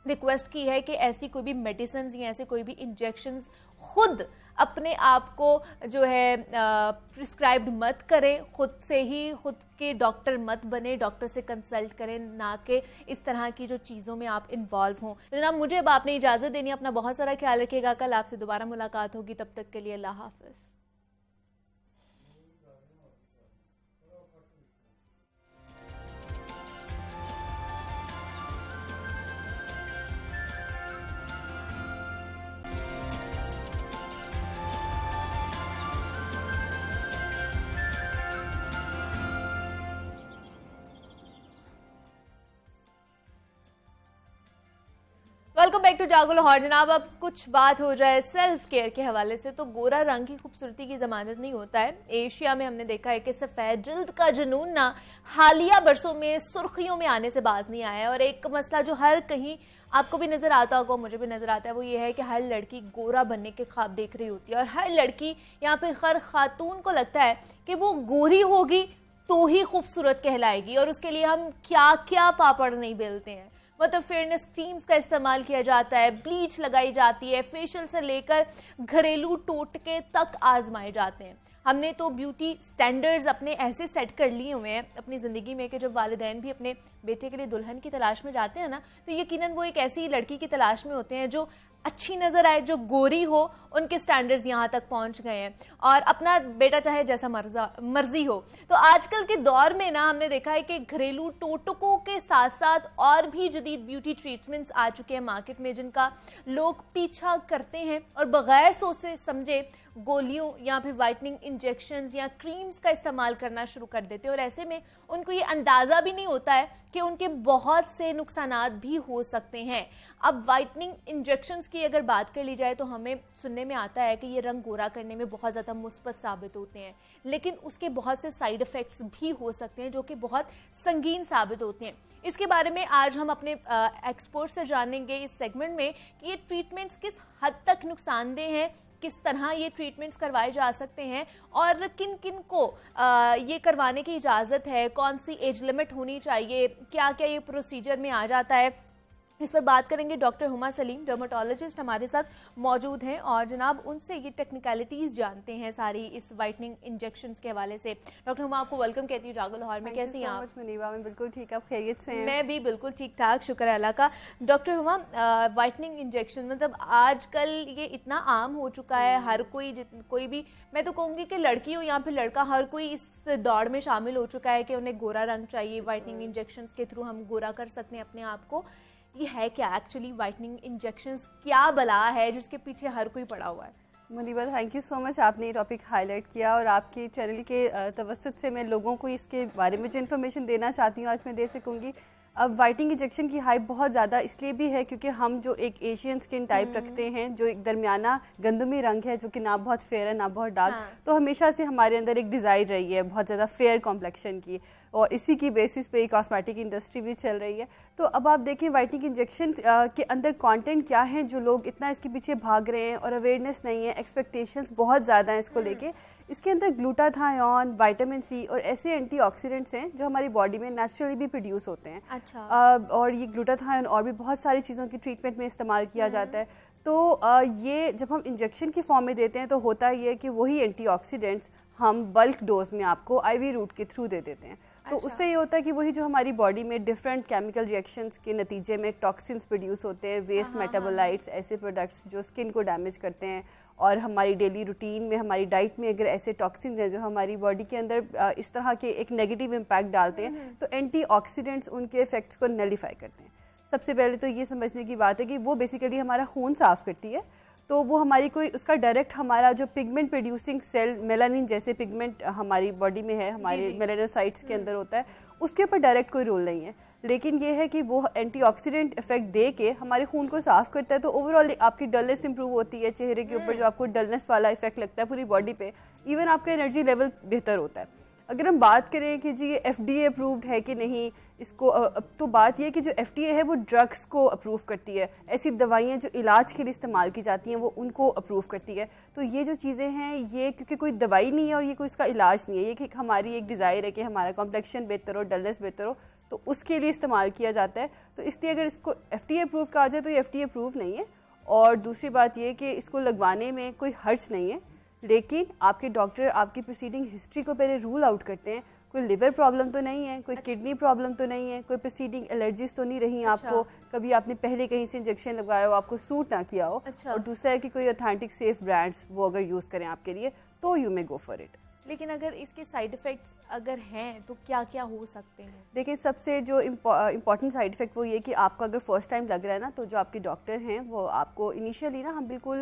रिक्वेस्ट की है कि ऐसी कोई भी मेडिसिन या ऐसे कोई भी इंजेक्शंस खुद अपने आप को जो है प्रिस्क्राइब्ड मत करें, खुद से ही खुद के डॉक्टर मत बने, डॉक्टर से कंसल्ट करें, ना कि इस तरह की जो चीज़ों में आप इन्वॉल्व हों। तो जनाब, मुझे अब आपने इजाज़त देनी, अपना बहुत सारा ख्याल रखिएगा, कल आपसे दोबारा मुलाकात होगी, तब तक के लिए अल्लाह हाफ़िज़। वेलकम बैक टू जागो लाहौर। जनाब, अब कुछ बात हो जाए सेल्फ केयर के हवाले से, तो गोरा रंग की खूबसूरती की जमानत नहीं होता है। एशिया में हमने देखा है कि सफ़ेद जल्द का जुनून ना हालिया बरसों में सुर्खियों में आने से बाज नहीं आया है, और एक मसला जो हर कहीं आपको भी नज़र आता होगा, मुझे भी नज़र आता है, वो ये है कि हर लड़की गोरा बनने के ख्वाब देख रही होती है, और हर लड़की यहाँ पे हर खातून को लगता है कि वो गोरी होगी तो ही खूबसूरत कहलाएगी, और उसके लिए हम क्या क्या पापड़ नहीं बेलते हैं। मतलब फेयरनेस क्रीम्स का इस्तेमाल किया जाता है, ब्लीच लगाई जाती है, फेशियल से लेकर घरेलू टोटके तक आजमाए जाते हैं। हमने तो ब्यूटी स्टैंडर्ड्स अपने ऐसे सेट कर लिए हुए हैं अपनी ज़िंदगी में कि जब वालिदैन भी अपने बेटे के लिए दुल्हन की तलाश में जाते हैं ना, तो यकीनन वो एक ऐसी लड़की की तलाश में होते हैं जो अच्छी नज़र आए, जो गोरी हो। उनके स्टैंडर्ड्स यहाँ तक पहुँच गए हैं और अपना बेटा चाहे जैसा मर्जी हो। तो आजकल के दौर में ना हमने देखा है कि घरेलू टोटकों के साथ साथ और भी जदीद ब्यूटी ट्रीटमेंट्स आ चुके हैं मार्केट में, जिनका लोग पीछा करते हैं और बगैर सोचे समझे गोलियों या फिर वाइटनिंग इंजेक्शंस या क्रीम्स का इस्तेमाल करना शुरू कर देते हैं। और ऐसे में उनको ये अंदाज़ा भी नहीं होता है कि उनके बहुत से नुकसानात भी हो सकते हैं। अब वाइटनिंग इंजेक्शंस की अगर बात कर ली जाए तो हमें सुनने में आता है कि ये रंग गोरा करने में बहुत ज़्यादा मुस्बत साबित होते हैं, लेकिन उसके बहुत से साइड इफ़ेक्ट्स भी हो सकते हैं जो कि बहुत संगीन साबित होते हैं। इसके बारे में आज हम अपने एक्सपर्ट से जानेंगे इस सेगमेंट में कि ये ट्रीटमेंट्स किस हद तक नुकसानदेह हैं, किस तरह ये ट्रीटमेंट्स करवाए जा सकते हैं और किन किन को ये करवाने की इजाज़त है, कौन सी एज लिमिट होनी चाहिए, क्या क्या ये प्रोसीजर में आ जाता है। इस पर बात करेंगे। डॉक्टर हुमा सलीम डर्मेटोलॉजिस्ट हमारे साथ मौजूद हैं और जनाब उनसे ये टेक्निकलिटीज़ जानते हैं सारी इस वाइटनिंग इंजेक्शंस के हवाले से। डॉक्टर हुमा, आपको वेलकम कहती हूँ जागो लाहौर में। कैसी हैं आप? मुनीबा, मैं बिल्कुल ठीक, आप खैरियत से हैं? मैं भी बिल्कुल ठीक ठाक, शुक्र है अल्लाह का। डॉक्टर हुमा, वाइटनिंग इंजेक्शन मतलब आजकल ये इतना आम हो चुका है, हर कोई भी, मैं तो कहूँगी कि लड़की हो या फिर लड़का, हर कोई इस दौड़ में शामिल हो चुका है कि उन्हें गोरा रंग चाहिए, वाइटनिंग इंजेक्शंस के थ्रू हम गोरा कर सकते हैं अपने आप को। ये है क्या एक्चुअली वाइटनिंग इंजेक्शंस, क्या बला है जिसके पीछे हर कोई पड़ा हुआ है? Muniba, thank you so much, आपने ये टॉपिक हाईलाइट किया और आपके चैनल के तवस्सुत से मैं लोगों को इसके बारे में जो इन्फॉर्मेशन देना चाहती हूँ आज मैं दे सकूँगी। अब वाइटनिंग इंजेक्शन की हाइप बहुत ज़्यादा इसलिए भी है क्योंकि हम जो एक एशियन स्किन टाइप रखते हैं, जो एक दरमियाना गंदमी रंग है, जो कि ना बहुत फेयर है ना बहुत डार्क, तो हमेशा से हमारे अंदर एक डिज़ायर रही है बहुत ज़्यादा फेयर कॉम्प्लेक्शन की और इसी की बेसिस पे कॉस्मेटिक इंडस्ट्री भी चल रही है। तो अब आप देखें वाइटनिंग इंजेक्शन के अंदर कंटेंट क्या है जो लोग इतना इसके पीछे भाग रहे हैं और अवेयरनेस नहीं है, एक्सपेक्टेशंस बहुत ज़्यादा हैं इसको लेके। इसके अंदर ग्लूटाथायोन, विटामिन सी और ऐसे एंटीऑक्सीडेंट्स हैं जो हमारी बॉडी में नेचुरली भी प्रोड्यूस होते हैं। अच्छा। और ये ग्लूटाथायोन और भी बहुत सारी चीज़ों की ट्रीटमेंट में इस्तेमाल किया जाता है। तो ये जब हम इंजेक्शन की फॉर्म में देते हैं तो होता ये है कि वही एंटीऑक्सीडेंट्स हम बल्क डोज में आपको आईवी रूट के थ्रू दे देते हैं। तो उससे ये होता है कि वही जो हमारी बॉडी में डिफरेंट केमिकल रिएक्शंस के नतीजे में टॉक्सिन्स प्रोड्यूस होते हैं, वेस्ट मेटाबोलाइट्स, ऐसे प्रोडक्ट्स जो स्किन को डैमेज करते हैं और हमारी डेली रूटीन में, हमारी डाइट में अगर ऐसे टॉक्सिन्स हैं जो हमारी बॉडी के अंदर इस तरह के एक नेगेटिव इम्पैक्ट डालते हैं, तो एंटीऑक्सीडेंट्स उनके इफेक्ट्स को नलीफाई करते हैं। सबसे पहले तो ये समझने की बात है कि वो बेसिकली हमारा खून साफ़ करती है, तो वो हमारी कोई उसका डायरेक्ट हमारा जो पिगमेंट प्रोड्यूसिंग सेल मेलानिन जैसे पिगमेंट हमारी बॉडी में है, हमारे मेलानोसाइट्स के अंदर होता है, उसके ऊपर डायरेक्ट कोई रोल नहीं है। लेकिन ये है कि वो एंटीऑक्सीडेंट इफेक्ट दे के हमारे खून को साफ़ करता है, तो ओवरऑल आपकी डलनेस इंप्रूव होती है, चेहरे के ऊपर जो आपको डलनेस वाला इफेक्ट लगता है पूरी बॉडी पे, इवन आपका एनर्जी लेवल बेहतर होता है। अगर हम बात करें कि जी ये FDA अप्रूव्ड है कि नहीं, इसको तो बात ये है कि जो FDA है वो ड्रग्स को अप्रूव करती है, ऐसी दवाइयाँ जो इलाज के लिए इस्तेमाल की जाती हैं वो उनको अप्रूव करती है। तो ये जो चीज़ें हैं ये क्योंकि कोई दवाई नहीं है और ये कोई इसका इलाज नहीं है, ये कि हमारी एक डिज़ायर है कि हमारा कॉम्प्लेक्शन बेहतर हो, डलनेस बेहतर हो, तो उसके लिए इस्तेमाल किया जाता है। तो इसलिए अगर इसको FDA अप्रूव कहा जाए तो ये FDA अप्रूव नहीं है। और दूसरी बात ये कि इसको लगवाने में कोई हर्ज नहीं है, लेकिन आपके डॉक्टर आपकी प्रोसीडिंग हिस्ट्री को पहले रूल आउट करते हैं। कोई लिवर प्रॉब्लम तो नहीं है, कोई किडनी प्रॉब्लम तो नहीं है, कोई प्रोसीडिंग एलर्जीज तो नहीं रही आपको, कभी आपने पहले कहीं से इंजेक्शन लगाया हो आपको सूट ना किया हो, और दूसरा है कि कोई ऑथेंटिक सेफ ब्रांड्स वो अगर यूज़ करें आपके लिए तो you may go for it. लेकिन अगर इसके साइड इफ़ेक्ट्स अगर हैं तो क्या क्या हो सकते हैं? देखिए, सबसे जो इम्पॉर्टेंट साइड इफ़ेक्ट वो ये कि आपको अगर फर्स्ट टाइम लग रहा है ना, तो जो आपके डॉक्टर हैं वो आपको इनिशियली ना हम बिल्कुल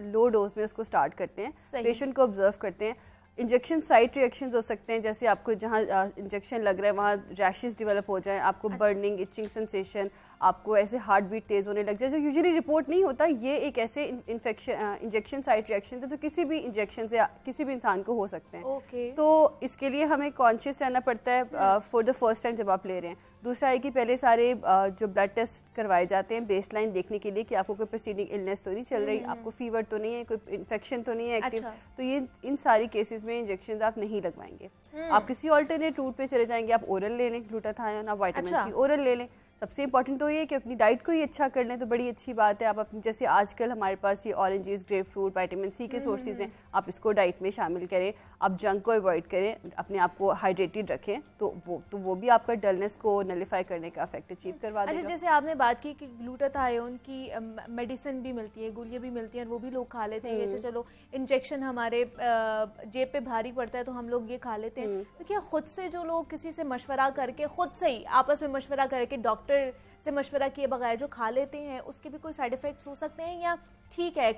लो डोज में उसको स्टार्ट करते हैं, पेशेंट को ऑब्जर्व करते हैं। इंजेक्शन साइड रिएक्शंस हो सकते हैं, जैसे आपको जहाँ इंजेक्शन लग रहा है वहाँ रैशेस डेवलप हो जाए, आपको बर्निंग, इचिंग सेंसेशन, आपको ऐसे हार्ट बीट तेज़ होने लग जाए, जो यूजुअली रिपोर्ट नहीं होता। ये एक ऐसे इंजेक्शन साइड रिएक्शन है तो किसी भी इंजेक्शन से किसी भी इंसान को हो सकते हैं। तो इसके लिए हमें कॉन्शियस रहना पड़ता है फॉर द फर्स्ट टाइम जब आप ले रहे हैं। दूसरा है कि पहले सारे जो ब्लड टेस्ट करवाए जाते हैं बेस लाइन देखने के लिए कि आपको कोई प्रोसीडिंग इलनेस तो नहीं चल रही, आपको फीवर तो नहीं है, कोई इन्फेक्शन तो नहीं है एक्टिव। तो ये इन सारी केसेस में इंजेक्शन आप नहीं लगवाएंगे। आप किसी ऑल्टरनेट रूट पे चले जाएंगे, आप ओरल ले लें ग्लूटाथायोन, आप विटामिन सी ओरल ले लें, सबसे इंपॉर्टेंट तो ये है कि अपनी डाइट को ही अच्छा कर लें तो बड़ी अच्छी बात है। आप अपनी जैसे आजकल हमारे पास ये oranges, grapefruit, vitamin C के सोर्सेज हैं, आप इसको डाइट में शामिल करें। आप जंक को अवॉइड करें, अपने आप को हाइड्रेटेड रखें, तो वो भी आपका डलनेस को नलिफाई करने का इफेक्ट अचीव करवा देगा। अच्छा, जैसे आपने बात की कि ग्लूटाथायोन की मेडिसिन भी मिलती है, गोलियां भी मिलती हैं, वो भी लोग खा लेते हैं। ये चलो इंजेक्शन हमारे जेब पे भारी पड़ता है तो हम लोग ये खा लेते हैं, तो क्या खुद से जो लोग किसी से मशवरा करके, खुद से ही आपस में मशवरा करके, डॉक्टर से मशवरा किए बगैर जो खा लेते हैं, उसके भी कोई साइड इफेक्ट्स हो सकते हैं या ठीक है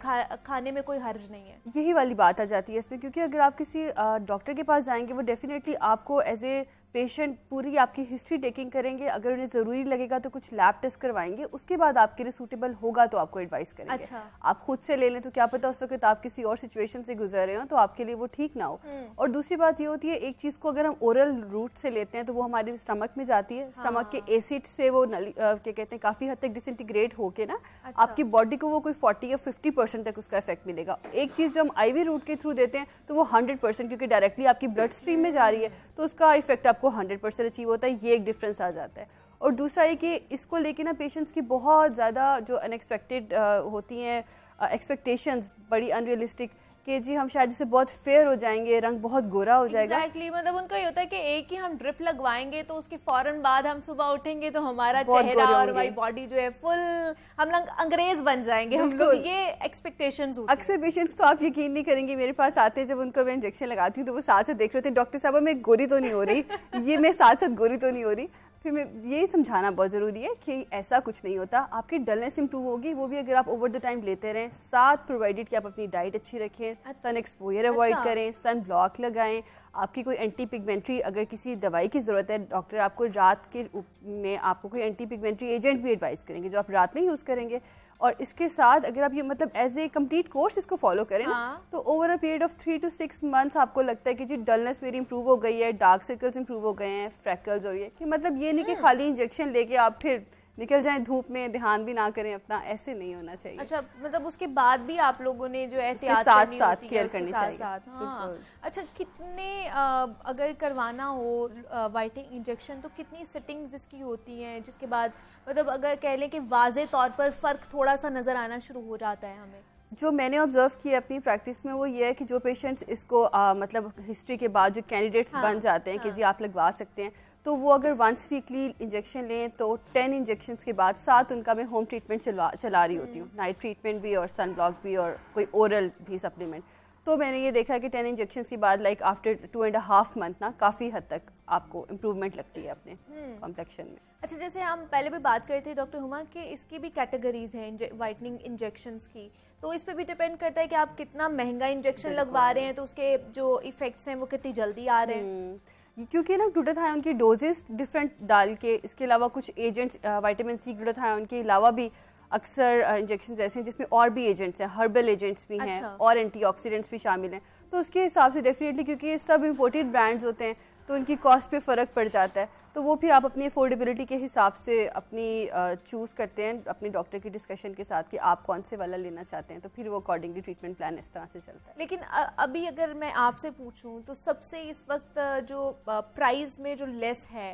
खाने में कोई हर्ज नहीं है? यही वाली बात आ जाती है इसमें, क्योंकि अगर आप किसी डॉक्टर के पास जाएंगे वो डेफिनेटली आपको एज ए पेशेंट पूरी आपकी हिस्ट्री टेकिंग करेंगे। अगर उन्हें ज़रूरी लगेगा तो कुछ लैब टेस्ट करवाएंगे, उसके बाद आपके लिए सूटेबल होगा तो आपको एडवाइस करेंगे। अच्छा। आप खुद से ले लें तो क्या पता उस वक्त आप किसी और सिचुएशन से गुजर रहे हो तो आपके लिए वो ठीक ना हो। और दूसरी बात ये होती है, एक चीज़ को अगर हम ओरल रूट से लेते हैं तो वो हमारे स्टमक में जाती है। स्टमक के एसिड से वो क्या कहते हैं काफ़ी हद तक डिसइंटीग्रेट होके ना आपकी बॉडी को वो कोई 40 या 50% तक उसका इफेक्ट मिलेगा। एक चीज़ जो हम आईवी रूट के थ्रू देते हैं तो वो 100%, क्योंकि डायरेक्टली आपकी ब्लड स्ट्रीम में जा रही है तो उसका इफेक्ट आपको 100% अचीव होता है। ये एक डिफरेंस आ जाता है। और दूसरा ये कि इसको लेके ना पेशेंट्स की बहुत ज़्यादा जो अनएक्सपेक्टेड होती हैं एक्सपेक्टेशंस, बड़ी अनरियलिस्टिक, कि जी हम शायद इससे बहुत फेयर हो जाएंगे, रंग बहुत गोरा हो जाएगा। Exactly, मतलब उनका ये होता है कि एक ही हम ड्रिप लगवाएंगे तो उसके फौरन बाद हम सुबह उठेंगे तो हमारा चेहरा और हमारी बॉडी जो है फुल, हम लोग अंग्रेज बन जाएंगे हम लोग, ये एक्सपेक्टेशंस होती हैं। अक्सर पेशेंट्स तो आप यकीन नहीं करेंगे मेरे पास आते हैं, जब उनको मैं इंजेक्शन लगाती हूँ तो वो साथ साथ देख रहे होते हैं, डॉक्टर साहब मैं गोरी तो नहीं हो रही, ये मैं साथ साथ गोरी तो नहीं हो रही। फिर मैं यही समझाना बहुत ज़रूरी है कि ऐसा कुछ नहीं होता। आपकी डलनेस इंप्रूव होगी, वो भी अगर आप ओवर द टाइम लेते रहें, साथ प्रोवाइडेड कि आप अपनी डाइट अच्छी रखें, सन एक्सपोजर अवॉइड करें, सन ब्लॉक लगाएं। आपकी कोई एंटी पिगमेंट्री अगर किसी दवाई की ज़रूरत है, डॉक्टर आपको रात के में आपको कोई एंटी पिगमेंट्री एजेंट भी एडवाइस करेंगे जो आप रात में यूज़ करेंगे। और इसके साथ अगर आप ये मतलब एज ए कंप्लीट कोर्स इसको फॉलो करें ना, तो over a period of 3 to 6 months आपको लगता है कि जी डलनेस मेरी इंप्रूव हो गई है, डार्क सर्कल्स इंप्रूव हो गए हैं, फ्रैकल्स, और ये कि मतलब ये नहीं कि खाली इंजेक्शन लेके आप फिर निकल जाएं धूप में, ध्यान भी ना करें अपना, ऐसे नहीं होना चाहिए। अच्छा, मतलब उसके बाद भी आप लोगों ने जो एहतियात साथ करनी साथ होती है, केयर करनी चाहिए। हाँ। अच्छा, कितने अगर करवाना हो वाइटनिंग इंजेक्शन तो कितनी सिटिंग्स इसकी होती हैं, जिसके बाद मतलब अगर कह लें कि वाज़े तौर पर फ़र्क थोड़ा सा नज़र आना शुरू हो जाता है हमें? जो मैंने ऑब्जर्व किया अपनी प्रैक्टिस में वो ये है कि जो पेशेंट्स इसको मतलब हिस्ट्री के बाद जो कैंडिडेट्स बन जाते हैं कि जी आप लगवा सकते हैं, तो वो अगर वंस वीकली इंजेक्शन लें तो 10 इंजेक्शंस के बाद 7 उनका मैं होम ट्रीटमेंट चला रही होती हूँ, नाइट ट्रीटमेंट भी और सन ब्लॉक भी और कोई ओरल भी सप्लीमेंट। तो मैंने ये देखा कि 10 इंजेक्शंस के बाद लाइक आफ्टर 2.5 मंथ ना काफ़ी हद तक आपको इम्प्रूवमेंट लगती है अपने कॉम्प्लेक्शन में। अच्छा, जैसे हम पहले भी बात कर रहे थे डॉक्टर हुमा कि इसकी भी कैटेगरीज हैं वाइटनिंग इंजेक्शंस की, तो इस पे भी डिपेंड करता है कि आप कितना महंगा इंजेक्शन लगवा रहे हैं तो उसके जो इफेक्ट्स हैं वो कितनी जल्दी आ रहे हैं। क्योंकि ना ग्लूटाथायोन की डोजेस डिफरेंट डाल के, इसके अलावा कुछ एजेंट्स विटामिन सी ग्लूटाथायोन के अलावा भी अक्सर इंजेक्शन ऐसे हैं जिसमें और भी एजेंट्स हैं, हर्बल एजेंट्स भी हैं और एंटीऑक्सीडेंट्स भी शामिल हैं, तो उसके हिसाब से डेफिनेटली क्योंकि ये सब इम्पोर्टेड ब्रांड्स होते हैं तो उनकी कॉस्ट पे फ़र्क पड़ जाता है, तो वो फिर आप अपनी अफोर्डेबिलिटी के हिसाब से अपनी चूज़ करते हैं अपने डॉक्टर की डिस्कशन के साथ कि आप कौन से वाला लेना चाहते हैं, तो फिर वो अकॉर्डिंगली ट्रीटमेंट प्लान इस तरह से चलता है। लेकिन अभी अगर मैं आपसे पूछूं तो सबसे इस वक्त जो प्राइस में जो लेस है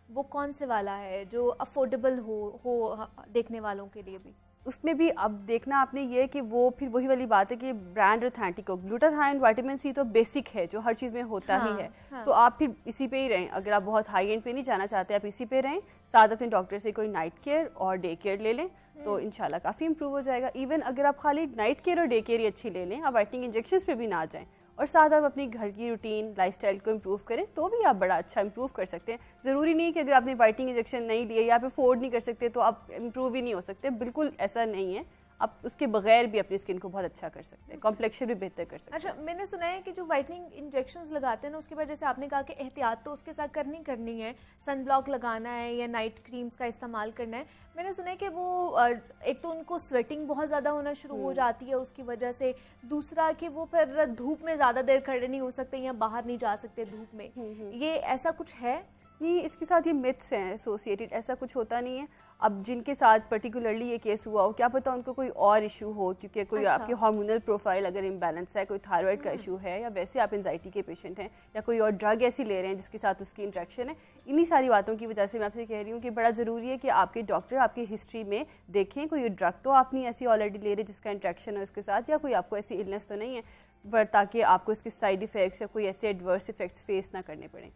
वो कौन से वाला है जो अफोर्डेबल हो देखने वालों के लिए भी? उसमें भी अब देखना आपने ये कि वो फिर वही वाली बात है कि ब्रांड ऑथेंटिक हो। ग्लूटाथायोन विटामिन सी तो बेसिक है जो हर चीज़ में होता ही है, तो आप फिर इसी पे ही रहें। अगर आप बहुत हाई एंड पे नहीं जाना चाहते आप इसी पे रहें, साथ अपने डॉक्टर से कोई नाइट केयर और डे केयर ले लें तो इंशाल्लाह काफ़ी इंप्रूव हो जाएगा। इवन अगर आप खाली नाइट केयर और डे केयर ही अच्छी ले लें, आप वाइटनिंग इंजेक्शंस पे भी ना जाएं और साथ आप अपनी घर की रूटीन लाइफस्टाइल को इम्प्रूव करें तो भी आप बड़ा अच्छा इंप्रूव कर सकते हैं। ज़रूरी नहीं कि अगर आपने वाइटनिंग इंजेक्शन नहीं लिए या आप अफोर्ड नहीं कर सकते तो आप इम्प्रूव ही नहीं हो सकते, बिल्कुल ऐसा नहीं है। आप उसके बगैर भी अपनी स्किन को बहुत अच्छा कर सकते हैं, कॉम्प्लेक्शन भी बेहतर कर सकते हैं। अच्छा, मैंने सुना है कि जो वाइटनिंग इंजेक्शंस लगाते हैं ना उसके बाद जैसे आपने कहा कि एहतियात तो उसके साथ करनी है, सन ब्लॉक लगाना है या नाइट क्रीम्स का इस्तेमाल करना है। मैंने सुना है कि वो एक तो उनको स्वेटिंग बहुत ज़्यादा होना शुरू हो जाती है उसकी वजह से, दूसरा कि वो फिर धूप में ज़्यादा देर खड़े नहीं हो सकते या बाहर नहीं जा सकते धूप में, ये ऐसा कुछ है? नहीं, इसके साथ ये मिथ्स हैं एसोसिएटेड, ऐसा कुछ होता नहीं है। अब जिनके साथ पर्टिकुलरली ये केस हुआ हो, क्या पता उनको कोई और इशू हो, क्योंकि कोई आपकी हार्मोनल प्रोफाइल अगर इम्बैलेंस है, कोई थायराइड का इशू है या वैसे आप एंजाइटी के पेशेंट हैं या कोई और ड्रग ऐसी ले रहे हैं जिसके साथ उसकी इंट्रैक्शन है, इन्हीं सारी बातों की वजह से मैं आपसे कह रही हूँ कि बड़ा ज़रूरी है कि आपके डॉक्टर आपकी हिस्ट्री में देखें कोई ड्रग तो आप नहीं ऐसी ऑलरेडी ले रहे जिसका इंट्रैक्शन हो इसके साथ, या कोई आपको ऐसी इलनेस तो नहीं है पर ताकि आपको इसके साइड इफ़ेक्ट्स या कोई ऐसे एडवर्स इफेक्ट्स फेस ना करने पड़े।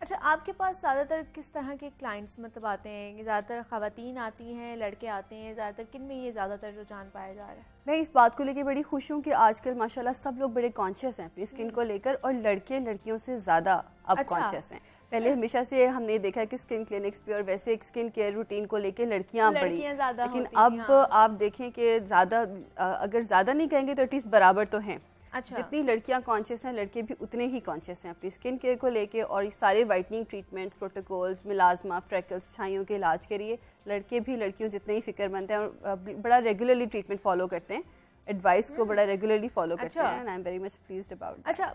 अच्छा, आपके पास ज़्यादातर किस तरह के क्लाइंट्स मतलब आते हैं? ज़्यादातर ख़वातीन आती हैं, लड़के आते हैं, ज़्यादातर किन में ये ज़्यादातर रुझान पाया जा रहा है? मैं इस बात को लेकर बड़ी खुश हूँ कि आजकल माशाल्लाह सब लोग बड़े कॉन्शियस हैं अपनी स्किन को लेकर, और लड़के लड़कियों से ज़्यादा अब अच्छा। कॉन्शियस हैं। पहले हमेशा से हमने देखा है कि स्किन क्लिनिक्स पे और वैसे एक स्किन केयर रूटीन को लेकर लड़कियां बड़ी, लेकिन अब हाँ। आप देखें कि ज़्यादा अगर ज़्यादा नहीं कहेंगे तो एटलीस्ट बराबर तो हैं। अच्छा। जितनी लड़कियां कॉन्शियस हैं लड़के भी उतने ही कॉन्शियस हैं अपनी स्किन केयर को लेके, और ये सारे वाइटनिंग ट्रीटमेंट्स, प्रोटोकॉल्स, मिलाजमा, फ्रेकल्स, छाइयों के इलाज के लिए लड़के भी लड़कियों जितने ही फिक्रमंद हैं और बड़ा रेगुलरली ट्रीटमेंट फॉलो करते हैं, एडवाइस को बड़ा रेगुलरली फॉलो करते हैं, and I am very much pleased about. अच्छा,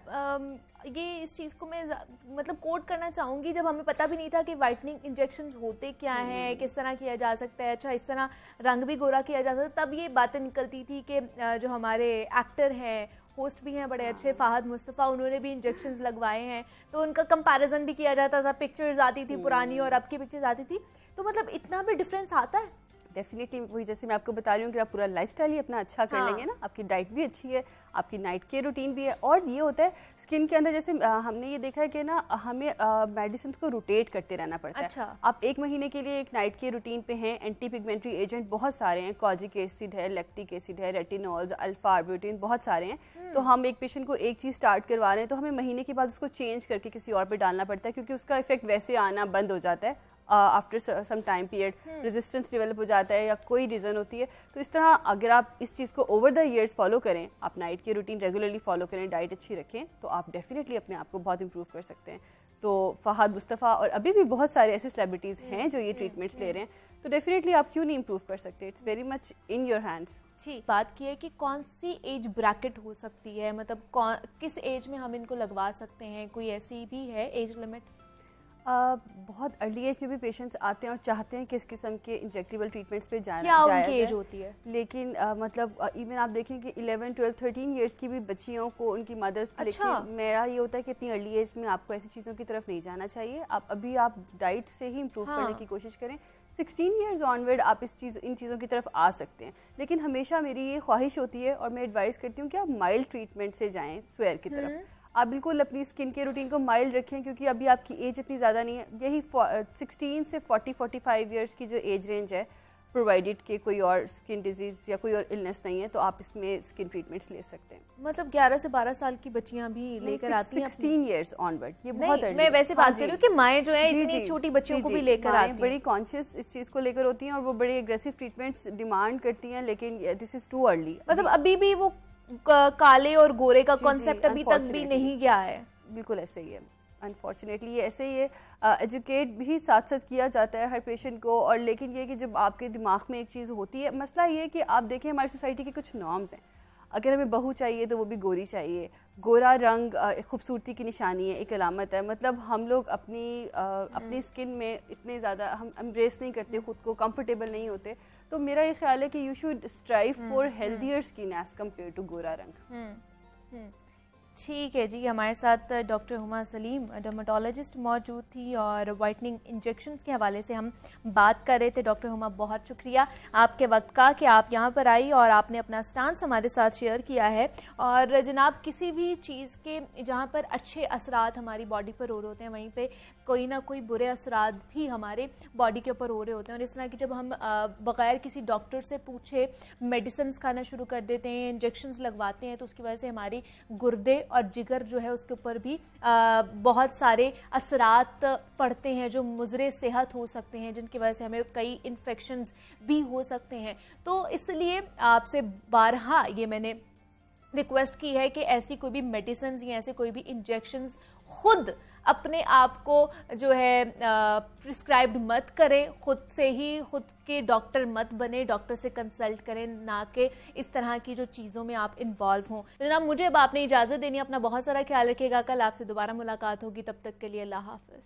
ये इस चीज़ को मैं मतलब कोट करना चाहूँगी, जब हमें पता भी नहीं था कि वाइटनिंग इंजेक्शंस होते क्या हैं, किस तरह किया जा सकता है, अच्छा इस तरह रंग भी गोरा किया जा सकता है, तब ये बातें निकलती थी कि जो हमारे एक्टर हैं, होस्ट भी हैं बड़े अच्छे, फ़ाहद मुस्तफ़ा, उन्होंने भी इंजेक्शंस लगवाए हैं, तो उनका कंपैरिजन भी किया जाता था, पिक्चर्स आती थी पुरानी और अब की पिक्चर्स आती थी, तो मतलब इतना भी डिफरेंस आता है? डेफिनेटली, वही जैसे मैं आपको बता रही हूँ कि आप पूरा लाइफस्टाइल ही अपना अच्छा कर लेंगे ना, आपकी डाइट भी अच्छी है, आपकी नाइट केयर रूटीन भी है, और ये होता है स्किन के अंदर जैसे हमने ये देखा है कि ना हमें मेडिसिन को रोटेट करते रहना पड़ता है। अच्छा। आप 1 महीने के लिए एक नाइट केयर रूटीन पे हैं, एंटी पिगमेंटरी एजेंट बहुत सारे हैं, कॉजिक एसिड है, लैक्टिक एसिड है, रेटिनॉल्स, अल्फा आर्बुटिन, बहुत सारे हैं। तो हम एक पेशेंट को एक चीज़ स्टार्ट करवा रहे हैं तो हमें महीने के बाद उसको चेंज करके किसी और पे डालना पड़ता है, क्योंकि उसका इफेक्ट वैसे आना बंद हो जाता है after some time period, resistance develop हो जाता है या कोई रीज़न होती है। तो इस तरह अगर आप इस चीज़ को ओवर द ईयर्स फॉलो करें, आप नाइट की रूटीन रेगुलरली फॉलो करें, डाइट अच्छी रखें, तो आप डेफिनेटली अपने आप को बहुत इंप्रूव कर सकते हैं। तो फ़हाद मुस्तफ़ा और अभी भी बहुत सारे ऐसे सेलिब्रिटीज़ हैं जो ये ट्रीटमेंट्स ले रहे हैं, तो डेफिनेटली आप क्यों नहीं इंप्रूव कर सकते? It's very much in your hands. जी, बात की है कि कौन सी एज ब्रैकेट हो सकती है, मतलब किस एज में हम इनको लगवा सकते हैं, कोई ऐसी भी है एज लिमिट? बहुत अर्ली एज में भी पेशेंट्स आते हैं और चाहते हैं कि इस किस्म के इंजेक्टेबल ट्रीटमेंट्स पे जाया क्या उनकी एज होती है? लेकिन मतलब इवन आप देखें कि 11, 12, 13 इयर्स की भी बच्चियों को उनकी मदर्स अच्छा। लेकिन मेरा ये होता है कि इतनी अर्ली एज में आपको ऐसी चीज़ों की तरफ नहीं जाना चाहिए। आप डाइट से ही इम्प्रूव करने की कोशिश करें। 16 इयर्स ऑनवर्ड आप इन चीज़ों की तरफ आ सकते हैं, लेकिन हमेशा मेरी ये ख्वाहिश होती है और मैं एडवाइस करती हूँ कि आप माइल्ड ट्रीटमेंट से जाएँ स्वेयर की तरफ। आप बिल्कुल अपनी स्किन के रूटीन को माइल्ड रखें, क्योंकि अभी आपकी एज इतनी ज़्यादा नहीं है। यही 16 से 40-45 इयर्स की जो एज रेंज है, प्रोवाइडेड कि कोई और स्किन डिजीज़ या कोई और इलनेस नहीं है, तो आप इसमें स्किन ट्रीटमेंट्स ले सकते हैं। मतलब 11 से 12 साल की बच्चियां भी लेकर आती हैं? 16 इयर्स ऑनवर्ड, ये बहुत मैं वैसे बात कर रही हूँ कि माएँ जो है इतनी छोटी बच्चियों को भी लेकर आती हैं, बड़ी कॉन्शियस इस चीज़ को लेकर होती हैं और वो बड़े एग्रेसिव ट्रीटमेंट्स डिमांड करती हैं, लेकिन दिस इज़ टू अर्ली। मतलब अभी भी वो काले और गोरे का कॉन्सेप्ट अभी तक भी नहीं गया है। बिल्कुल ऐसे ही है, अनफॉर्चुनेटली ये ऐसे ही है। एजुकेट भी साथ साथ किया जाता है हर पेशेंट को, और लेकिन ये कि जब आपके दिमाग में एक चीज़ होती है, मसला ये है कि आप देखें हमारी सोसाइटी के कुछ नॉर्म्स हैं। अगर हमें बहू चाहिए तो वो भी गोरी चाहिए। गोरा रंग खूबसूरती की निशानी है, एक अलामत है। मतलब हम लोग अपनी स्किन में इतने ज़्यादा हम एम्ब्रेस नहीं करते, खुद को कंफर्टेबल नहीं होते। तो मेरा ये ख्याल है कि you should strive for healthier skin as compare to गोरा रंग। ठीक है जी, हमारे साथ डॉक्टर हुमा सलीम डर्मेटोलॉजिस्ट मौजूद थी और वाइटनिंग इंजेक्शंस के हवाले से हम बात कर रहे थे। डॉक्टर हुमा, बहुत शुक्रिया आपके वक्त का कि आप यहाँ पर आई और आपने अपना स्टांस हमारे साथ शेयर किया है। और जनाब, किसी भी चीज़ के जहाँ पर अच्छे असरात हमारी बॉडी पर हो रहे होते हैं, वहीं पे कोई ना कोई बुरे असरात भी हमारे बॉडी के ऊपर हो रहे होते हैं। और इस तरह की जब हम बग़ैर किसी डॉक्टर से पूछे मेडिसिन खाना शुरू कर देते हैं, इंजेक्शंस लगवाते हैं, तो उसकी वजह से हमारी गुर्दे और जिगर जो है उसके ऊपर भी बहुत सारे असरात पड़ते हैं जो मुज़रे सेहत हो सकते हैं, जिनकी वजह से हमें कई इन्फेक्शंस भी हो सकते हैं। तो इसलिए आपसे बारहा ये मैंने रिक्वेस्ट की है कि ऐसी कोई भी मेडिसिन या ऐसे कोई भी इंजेक्शंस खुद अपने आप को जो है प्रिस्क्राइब्ड मत करें, खुद से ही खुद के डॉक्टर मत बने, डॉक्टर से कंसल्ट करें, ना कि इस तरह की जो चीज़ों में आप इन्वॉल्व हों। तो जनाब, मुझे अब आपने इजाज़त देनी है, अपना बहुत सारा ख्याल रखिएगा। कल आपसे दोबारा मुलाकात होगी, तब तक के लिए अल्लाह हाफ़िज़।